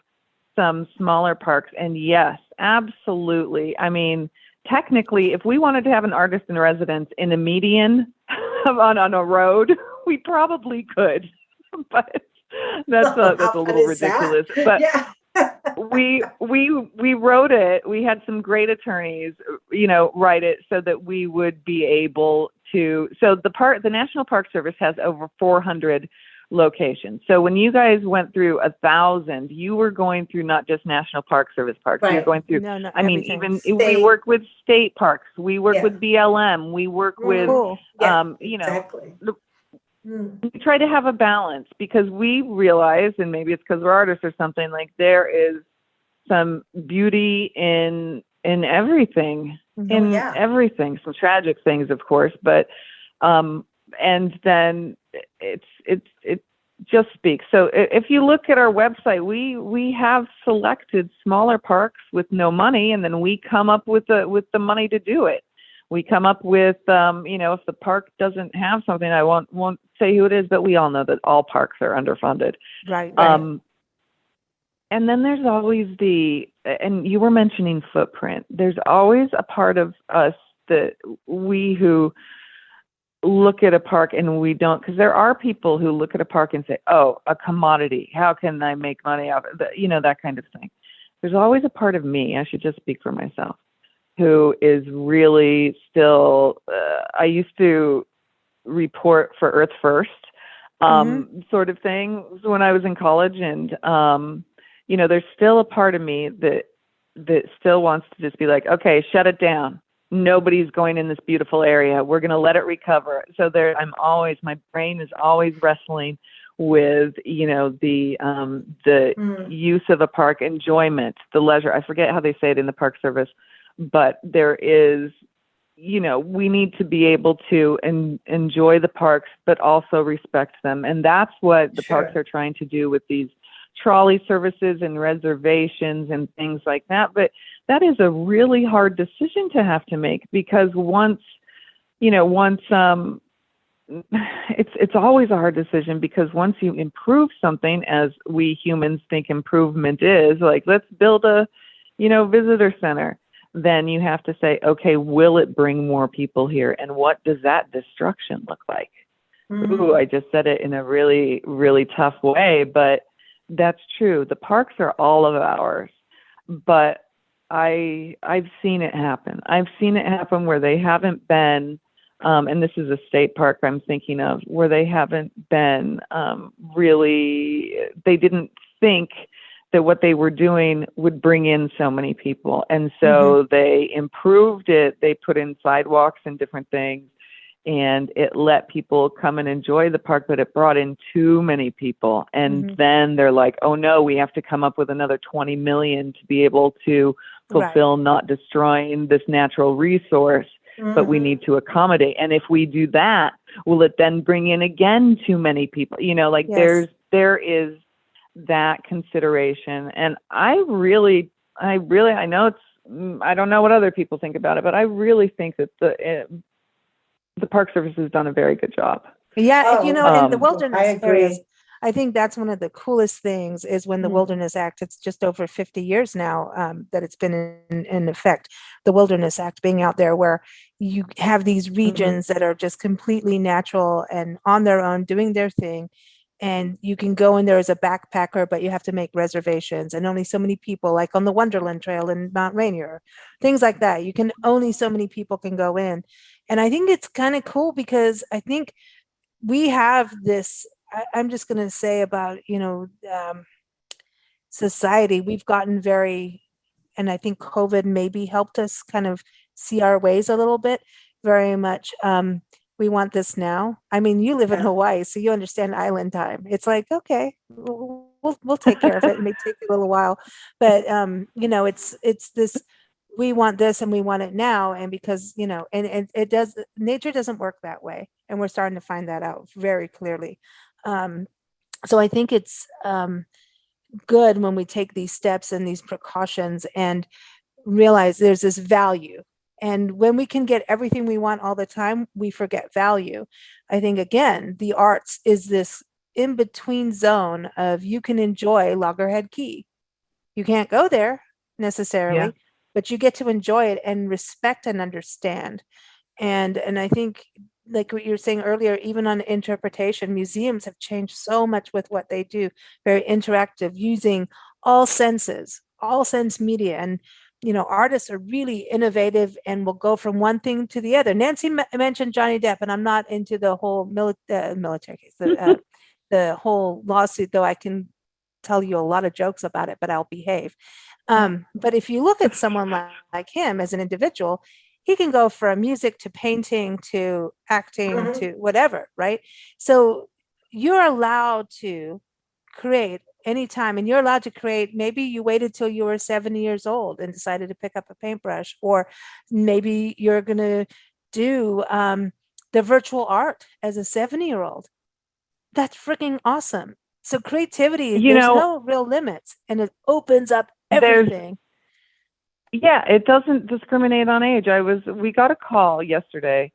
some smaller parks. And yes, absolutely. I mean, technically, if we wanted to have an artist in residence in a median on a road, we probably could, but that's How a fun little is that? ridiculous. But Yeah. we wrote it. We had some great attorneys, write it so that we would be able to. So the National Park Service has over 400 locations. So when you guys went through 1,000, you were going through not just National Park Service parks. You're Right. going through. No, I mean, everything. even we State. work with state parks. We work Yeah. with BLM. We work with, Cool. Yeah, you know, exactly. the- Mm. we try to have a balance because we realize, and maybe it's because we're artists or something, like there is some beauty in everything, in yeah. everything, some tragic things, of course, but and then it just speaks. So if you look at our website, we have selected smaller parks with no money, and then we come up with the money to do it. We come up with, if the park doesn't have something, I won't say who it is, but we all know that all parks are underfunded. Right. And then there's always and you were mentioning footprint. There's always a part of us that we who look at a park and we don't, because there are people who look at a park and say, oh, a commodity. How can I make money off it? That kind of thing. There's always a part of me, I should just speak for myself, who is really still, I used to report for Earth First sort of thing when I was in college. And, there's still a part of me that still wants to just be like, okay, shut it down. Nobody's going in this beautiful area. We're going to let it recover. So my brain is always wrestling with, the use of a park, enjoyment, the leisure. I forget how they say it in the Park Service, but there is, we need to be able to enjoy the parks, but also respect them. And that's what the parks are trying to do with these trolley services and reservations and things like that. But that is a really hard decision to have to make, because once it's always a hard decision, because once you improve something, as we humans think improvement is, like, let's build a, visitor center, then you have to say, okay, will it bring more people here? And what does that destruction look like? Ooh, I just said it in a really, really tough way, but that's true. The parks are all of ours, but I've seen it happen. I've seen it happen where they haven't been And this is a state park I'm thinking of where they haven't been really, they didn't think that what they were doing would bring in so many people. And so they improved it. They put in sidewalks and different things, and it let people come and enjoy the park, but it brought in too many people. And then they're like, oh no, we have to come up with another 20 million to be able to fulfill not destroying this natural resource, but we need to accommodate. And if we do that, will it then bring in again too many people? You know, like there is that consideration. And I know I don't know what other people think about it, but I really think that the Park Service has done a very good job. Yeah, you know, in the wilderness I areas, I think that's one of the coolest things is when the Wilderness Act, it's just over 50 years now that it's been in effect, the Wilderness Act being out there where you have these regions that are just completely natural and on their own doing their thing. And you can go in there as a backpacker, but you have to make reservations and only so many people, like on the Wonderland Trail in Mount Rainier, things like that. You can only so many people can go in. And I think it's kind of cool because I think we have this, I'm just going to say about, you know, society, we've gotten very, and I think COVID maybe helped us kind of see our ways a little bit, very much. We want this now. I mean, you live in Hawaii, so you understand island time. It's like, okay, we'll take care of it. It may take a little while, but you know, it's this, we want this and we want it now. And because, you know, and it does, nature doesn't work that way. And we're starting to find that out very clearly. So I think it's good when we take these steps and these precautions and realize there's this value. And when we can get everything we want all the time, we forget value. I think, again, the arts is this in-between zone of you can enjoy Loggerhead Key. You can't go there necessarily, but you get to enjoy it and respect and understand. And I think, like what you were saying earlier, even on interpretation, museums have changed so much with what they do, very interactive, using all senses, all sense media. And you know, artists are really innovative and will go from one thing to the other. Nancy mentioned Johnny Depp, and I'm not into the whole military case, the whole lawsuit, though I can tell you a lot of jokes about it, but I'll behave. But if you look at someone like him as an individual, he can go from music to painting to acting to whatever, right? So you're allowed to create anytime, and you're allowed to create. Maybe you waited till you were 70 years old and decided to pick up a paintbrush, or maybe you're going to do the virtual art as a 70-year-old. That's freaking awesome. So creativity, there's no real limits, and it opens up everything. Yeah, it doesn't discriminate on age. We got a call yesterday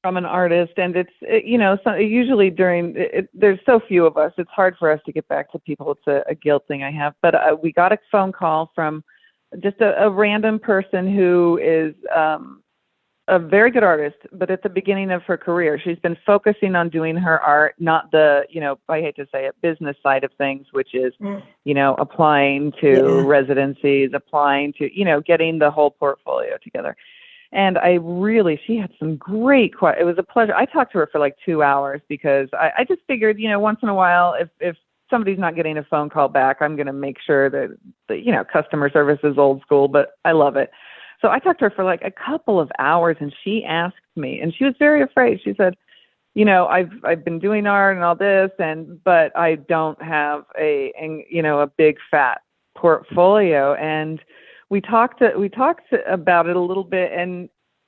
from an artist, and it's, usually there's so few of us, it's hard for us to get back to people. It's a guilt thing I have, but we got a phone call from just a random person who is a very good artist, but at the beginning of her career. She's been focusing on doing her art, not the, I hate to say it, business side of things, which is, applying to residencies, applying to, getting the whole portfolio together. And she had some great questions. It was a pleasure. I talked to her for like 2 hours because I just figured, once in a while, if somebody's not getting a phone call back, I'm going to make sure that, customer service is old school, but I love it. So I talked to her for like a couple of hours, and she asked me, and she was very afraid. She said, I've been doing art and all this, but I don't have a big fat portfolio. And we talked about it a little bit,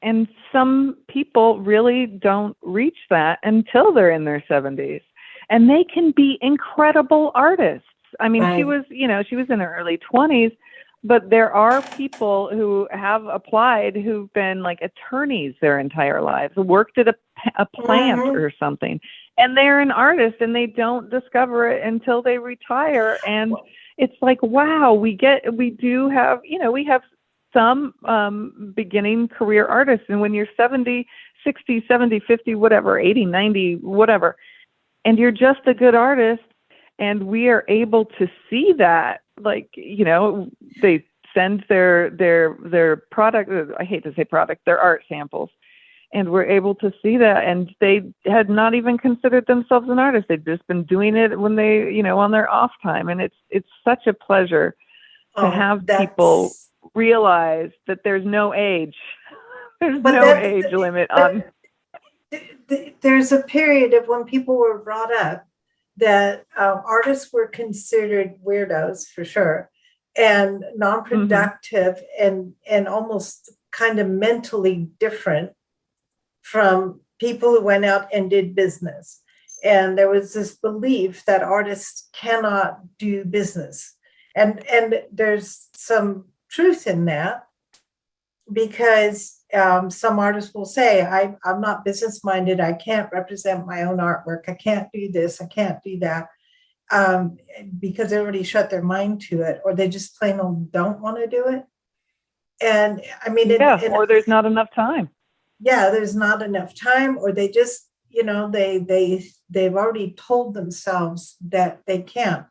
and some people really don't reach that until they're in their 70s, and they can be incredible artists. I mean, she was in her early 20s, but there are people who have applied who've been like attorneys their entire lives, worked at a plant or something, and they're an artist, and they don't discover it until they retire. And it's like, wow, we do have, we have some beginning career artists. And when you're 70, 60, 70, 50, whatever, 80, 90, whatever, and you're just a good artist, and we are able to see that, like, they send their product, I hate to say product, their art samples. and were able to see that, and they had not even considered themselves an artist. They'd just been doing it when they, on their off time. And it's such a pleasure to have people realize that there's no age. There's no age limit on. There's a period of when people were brought up that artists were considered weirdos for sure, and non-productive, and almost kind of mentally different from people who went out and did business. And there was this belief that artists cannot do business. And there's some truth in that, because some artists will say, I'm not business minded. I can't represent my own artwork. I can't do this. I can't do that, because they already shut their mind to it, or they just plain old don't want to do it. And I mean, or there's not enough time. Yeah, there's not enough time, or they just, they've already told themselves that they can't.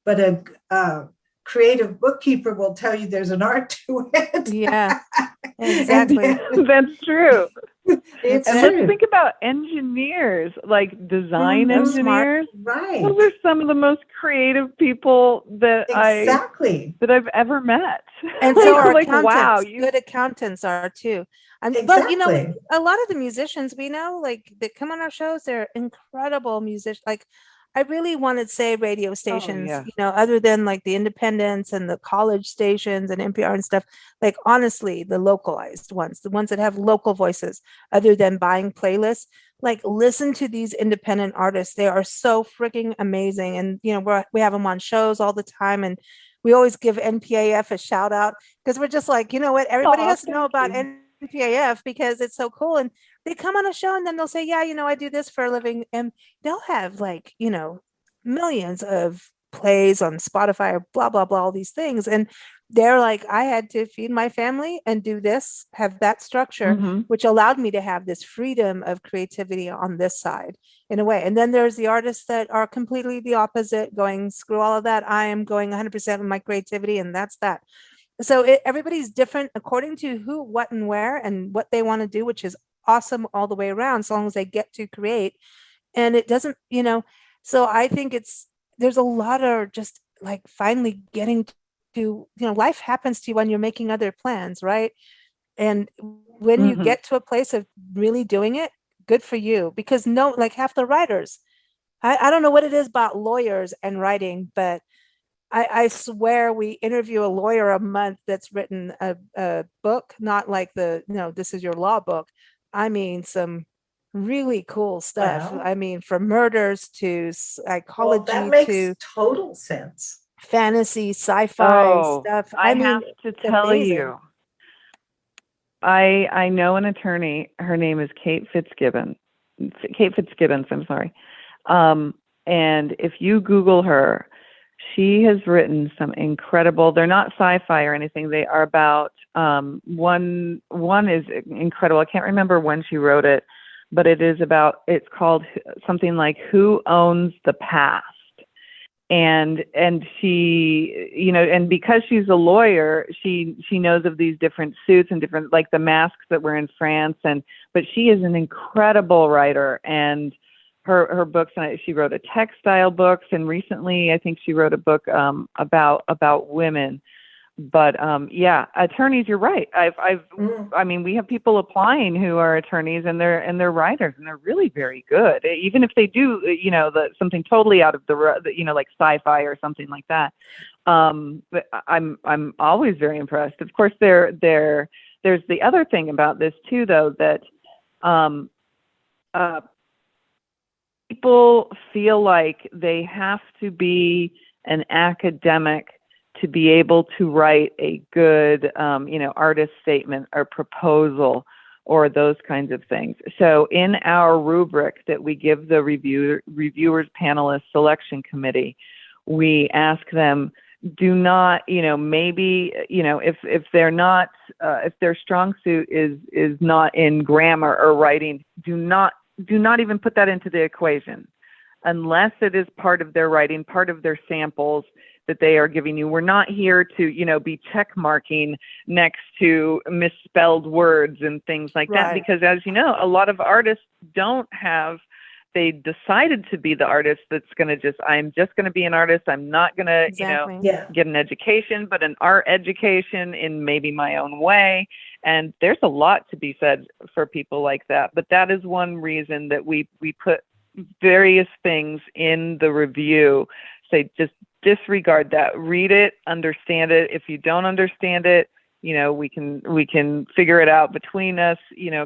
But a creative bookkeeper will tell you there's an art to it. Yeah, exactly. That's true. It's and true. Let's think about engineers, like design engineers. Right. Those are some of the most creative people that I've ever met. And so are like, accountants. wow, good accountants are too. But a lot of the musicians we know, like that come on our shows, they're incredible musicians. Like, I really want to say radio stations, other than like the independents and the college stations and NPR and stuff, like honestly, the localized ones, the ones that have local voices, other than buying playlists, like listen to these independent artists. They are so freaking amazing. And, we have them on shows all the time. And we always give NPAF a shout out, because we're just like, everybody has to know about NPAF because it's so cool. And they come on a show and then they'll say, yeah, I do this for a living. And they'll have like, millions of plays on Spotify or blah, blah, blah, all these things. And they're like, I had to feed my family and do this, have that structure, which allowed me to have this freedom of creativity on this side in a way. And then there's the artists that are completely the opposite, going, screw all of that. I am going 100% with my creativity, and that's that. So everybody's different according to who, what, and where, and what they want to do, which is awesome all the way around, so long as they get to create. And it doesn't, so I think there's a lot of just like finally getting to, life happens to you when you're making other plans, right? And when you get to a place of really doing it, good for you. Because like half the writers, I don't know what it is about lawyers and writing, but I swear we interview a lawyer a month that's written a book, not like this is your law book. I mean, some really cool stuff. Wow. I mean, from murders to psychology, that makes total sense. Fantasy, sci-fi stuff. I mean, have to tell amazing. You, I know an attorney. Her name is Kate Fitzgibbons. I'm sorry. And if you Google her, she has written some incredible. They're not sci-fi or anything. They are about one is incredible. I can't remember when she wrote it, but it's called something like Who Owns the Past? And she, and because she's a lawyer, she knows of these different suits and different, like the masks that were in France. But she is an incredible writer, and her books, and she wrote a textile books, and recently I think she wrote a book about women. But attorneys, you're right. I mean, we have people applying who are attorneys, and they're writers, and they're really very good. Even if they do, something totally out of the, like sci-fi or something like that. But I'm always very impressed. Of course, there's the other thing about this too, though, that people feel like they have to be an academic to be able to write a good, artist statement or proposal or those kinds of things. So in our rubric that we give the reviewers panelist selection committee, we ask them, do not, maybe, if they're not, if their strong suit is not in grammar or writing, do not even put that into the equation unless it is part of their writing, part of their samples, that they are giving you. We're not here to, be check marking next to misspelled words and things like that, because as you know, a lot of artists they decided to be the artist that's going to I'm just going to be an artist. I'm not going to, get an education, but an art education in maybe my own way. And there's a lot to be said for people like that. But that is one reason that we put various things in the review. Say, just disregard that. Read it, understand it. If you don't understand it, we can figure it out between us,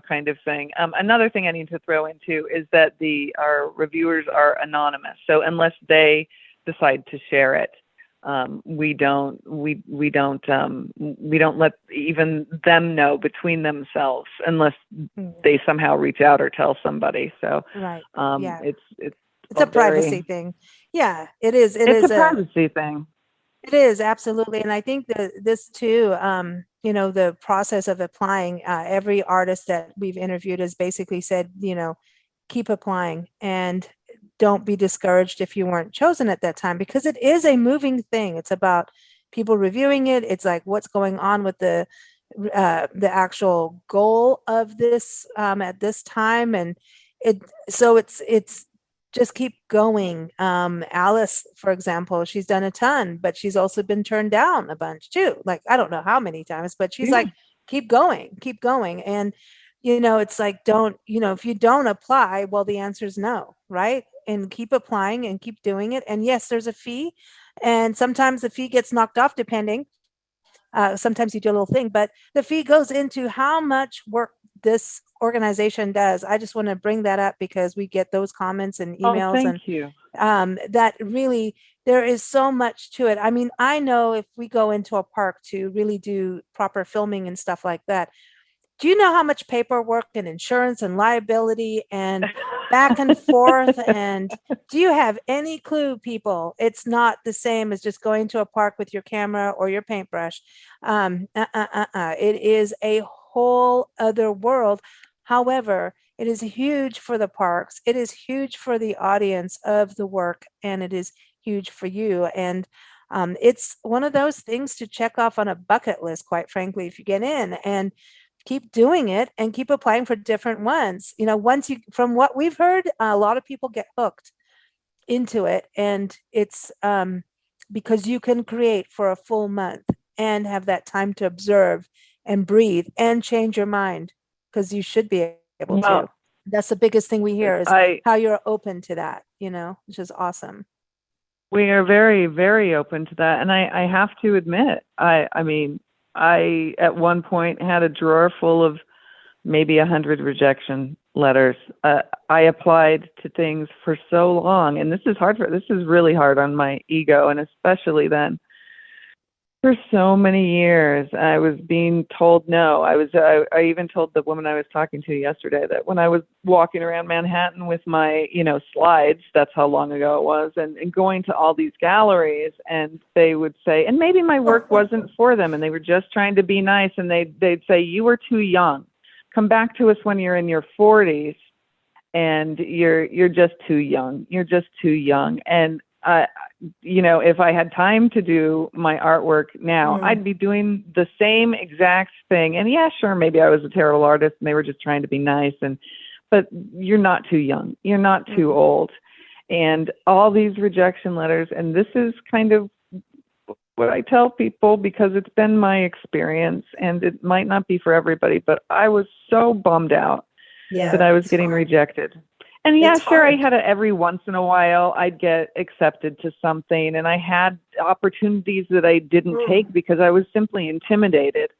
kind of thing. Another thing I need to throw into is that our reviewers are anonymous. So unless they decide to share it, we don't let even them know between themselves unless they somehow reach out or tell somebody. So it's a privacy thing. Yeah, it is. It's a privacy thing. It is, absolutely. And I think that this too, the process of applying, every artist that we've interviewed has basically said, keep applying and don't be discouraged if you weren't chosen at that time, because it is a moving thing. It's about people reviewing it. It's like what's going on with the actual goal of this at this time. And it's just keep going. Alice, for example, she's done a ton, but she's also been turned down a bunch too. Like, I don't know how many times, but she's like, keep going. And, it's like, if you don't apply, well, the answer is no, right? And keep applying and keep doing it. And yes, there's a fee. And sometimes the fee gets knocked off depending. Sometimes you do a little thing, but the fee goes into how much work this organization does. I just want to bring that up because we get those comments and emails. Thank you. That really, there is so much to it. I mean, I know if we go into a park to really do proper filming and stuff like that, do you know how much paperwork and insurance and liability and back and forth? And do you have any clue, people? It's not the same as just going to a park with your camera or your paintbrush. It is a whole other world. However, it is huge for the parks. It is huge for the audience of the work, and it is huge for you. And it's one of those things to check off on a bucket list, quite frankly, if you get in, and keep doing it and keep applying for different ones. From what we've heard, a lot of people get hooked into it, and it's because you can create for a full month and have that time to observe and breathe and change your mind, because you should be able to. That's the biggest thing we hear is how you're open to that, which is awesome. We are very, very open to that. And I have to admit, I at one point had a drawer full of maybe 100 rejection letters. I applied to things for so long, and this is really hard on my ego, and especially then. For so many years, I was being told no. I even told the woman I was talking to yesterday that when I was walking around Manhattan with my, slides, that's how long ago it was, and going to all these galleries, and they would say, and maybe my work wasn't for them, and they were just trying to be nice, and they'd say, you were too young. Come back to us when you're in your 40s, and you're just too young. You're just too young. And if I had time to do my artwork now, I'd be doing the same exact thing. And yeah, sure, maybe I was a terrible artist and they were just trying to be nice. But you're not too young. You're not too old. And all these rejection letters, and this is kind of what I tell people because it's been my experience, and it might not be for everybody, but I was so bummed out that I was getting rejected. And yeah, sure, I had every once in a while I'd get accepted to something, and I had opportunities that I didn't take because I was simply intimidated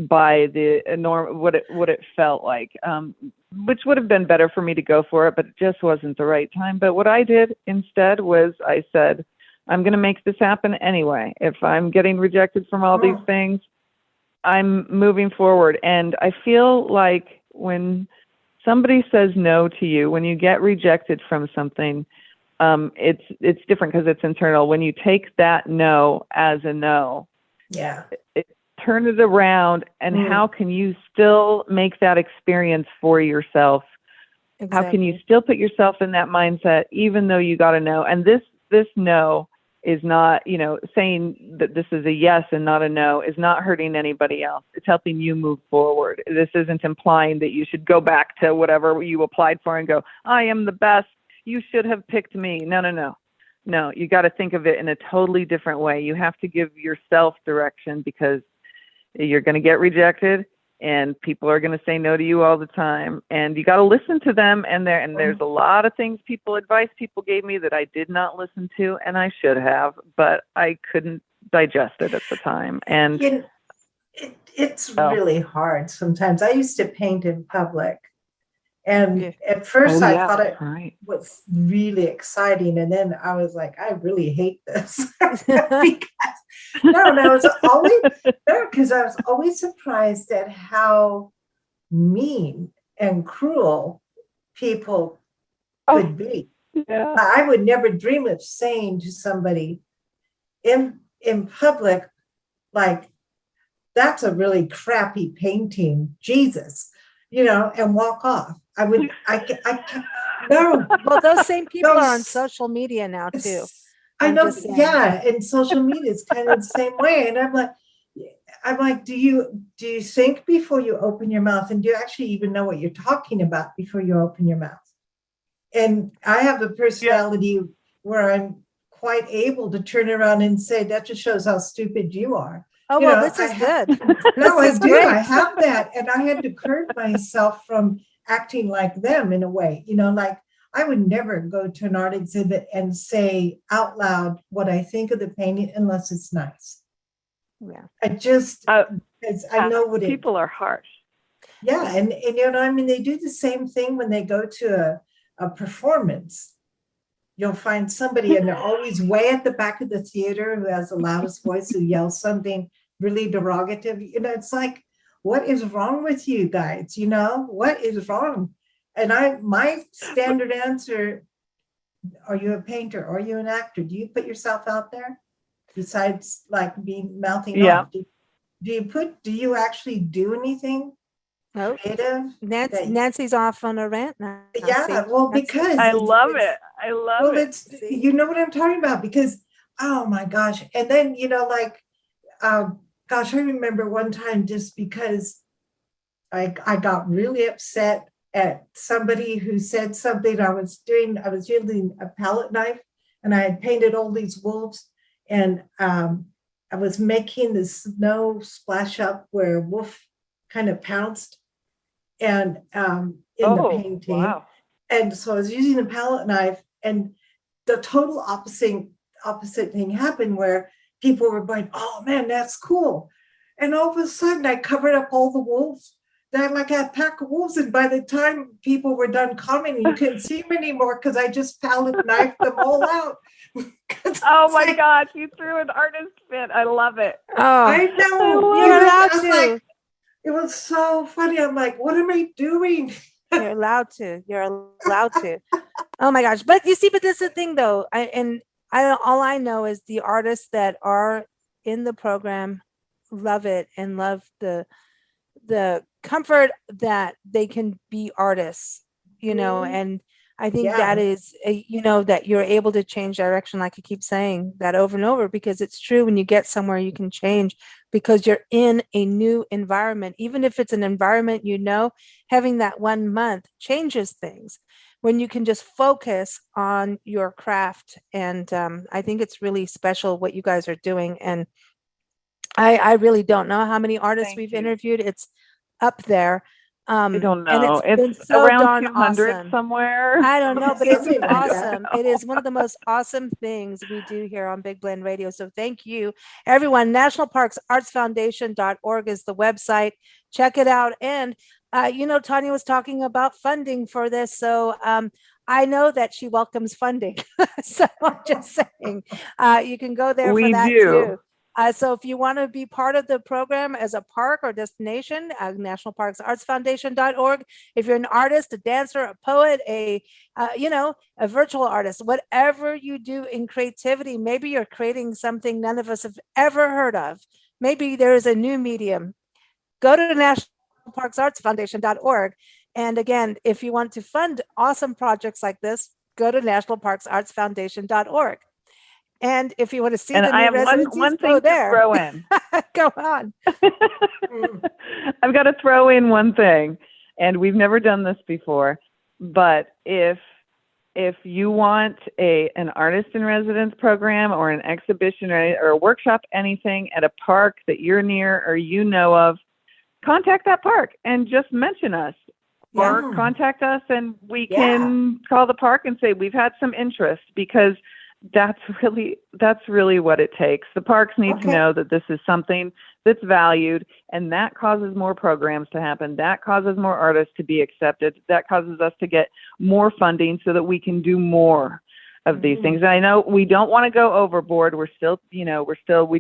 by the what it felt like, which would have been better for me to go for it, but it just wasn't the right time. But what I did instead was I said, I'm going to make this happen anyway. If I'm getting rejected from all these things, I'm moving forward. And I feel like when somebody says no to you, when you get rejected from something, it's different because it's internal. When you take that no as a no, turn it around, and how can you still make that experience for yourself? Exactly. How can you still put yourself in that mindset, even though you got a no? And this no is not, saying that this is a yes and not a no is not hurting anybody else. It's helping you move forward. This isn't implying that you should go back to whatever you applied for and go, I am the best. You should have picked me. No. No, you got to think of it in a totally different way. You have to give yourself direction, because you're going to get rejected and people are going to say no to you all the time. And you got to listen to them. And there's a lot of advice people gave me that I did not listen to, and I should have, but I couldn't digest it at the time. And it's really hard sometimes. I used to paint in public. And at first I thought it was really exciting. And then I was like, I really hate this. Because I was always surprised at how mean and cruel people could be. Yeah. I would never dream of saying to somebody in public, like, that's a really crappy painting, Jesus, and walk off. I can't. No. Well, those same people are on social media now too. I know. Yeah. And social media is kind of the same way. And I'm like, do you think before you open your mouth? And do you actually even know what you're talking about before you open your mouth? And I have a personality where I'm quite able to turn around and say, that just shows how stupid you are. Oh, well, this is good. No, I do. I have that. And I had to curb myself from acting like them in a way, like I would never go to an art exhibit and say out loud what I think of the painting unless it's nice. Yeah. I just, I know what people are harsh. Yeah. And they do the same thing when they go to a performance. You'll find somebody, and they're always way at the back of the theater, who has the loudest voice, who yells something really derogative. It's like, what is wrong with you guys? What is wrong? And my standard answer, are you a painter? Are you an actor? Do you put yourself out there besides like mouthing off? Do you actually do anything creative? Nancy's off on a rant now. Yeah, well, because I love it. It's you know what I'm talking about, because oh my gosh. And then gosh, I remember one time, just because I got really upset at somebody who said something. I was using a palette knife, and I had painted all these wolves, and I was making the snow splash up where a wolf kind of pounced, and in the painting. Wow. And so I was using a palette knife, and the total opposite thing happened, where people were going, oh man, that's cool. And all of a sudden I covered up all the wolves. Then like a pack of wolves. And by the time people were done commenting, you couldn't see them anymore, because I just palette knifed them all out. Oh my gosh, you threw an artist fit. I love it. Oh, I know. You're allowed to. Like, it was so funny. I'm like, what am I doing? You're allowed to. Oh my gosh. But you see, but this is the thing though. All I know is the artists that are in the program love it and love the comfort that they can be artists, and I think that is, that you're able to change direction. Like I keep saying that over and over, because it's true. When you get somewhere, you can change because you're in a new environment. Even if it's an environment, having that 1 month changes things when you can just focus on your craft. And I think it's really special what you guys are doing. And I really don't know how many artists we've interviewed. It's up there. I don't know. It's so around 200 awesome. somewhere. I don't know, but it's awesome. It is one of the most awesome things we do here on Big Blend Radio. So thank you, everyone. NationalParksArtsFoundation.org is the website. Check it out. And, Tanya was talking about funding for this. So I know that she welcomes funding. So I'm just saying, you can go there for that too. So if you want to be part of the program as a park or destination, NationalParksArtsFoundation.org. If you're an artist, a dancer, a poet, a virtual artist, whatever you do in creativity, maybe you're creating something none of us have ever heard of. Maybe there is a new medium. Go to NationalParksArtsFoundation.org. And again, if you want to fund awesome projects like this, go to NationalParksArtsFoundation.org. And if you want to see And the I new have residencies, one go thing to there. throw in. Go on. I've got to throw in one thing, and we've never done this before, but if you want an artist in residence program or an exhibition or a workshop, anything at a park that you're near or you know of, contact that park and just mention us. Or Yeah. contact us and we Yeah. can call the park and say we've had some interest, because that's really what it takes. The parks need to Okay. know that this is something that's valued, and that causes more programs to happen. That causes more artists to be accepted. That causes us to get more funding so that we can do more of these things. And I know we don't want to go overboard. We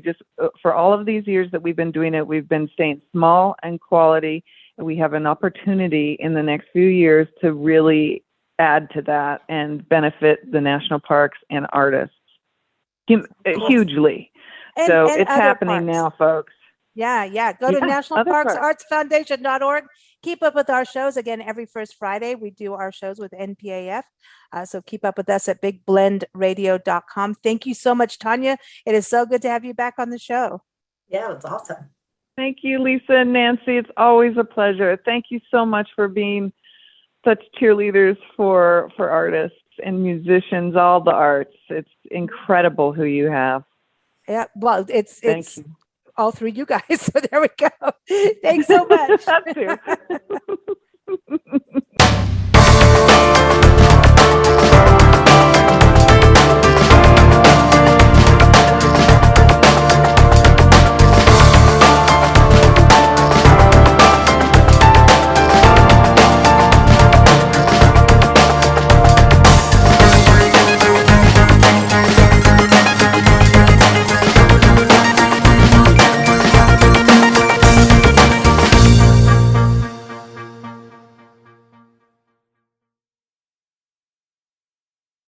just, for all of these years that we've been doing it, we've been staying small and quality. And we have an opportunity in the next few years to really add to that and benefit the national parks and artists hugely. So And it's other happening parks. now, folks. Yeah. Go to Yeah, National other Parks parks. Arts Foundation.org. Keep up with our shows. Again, every first Friday, we do our shows with NPAF. So keep up with us at bigblendradio.com. Thank you so much, Tanya. It is so good to have you back on the show. Yeah, it's awesome. Thank you, Lisa and Nancy. It's always a pleasure. Thank you so much for being such cheerleaders for artists and musicians, all the arts. It's incredible who you have. Yeah, well, it's Thank you. all through you guys. So there we go. Thanks so much. That too.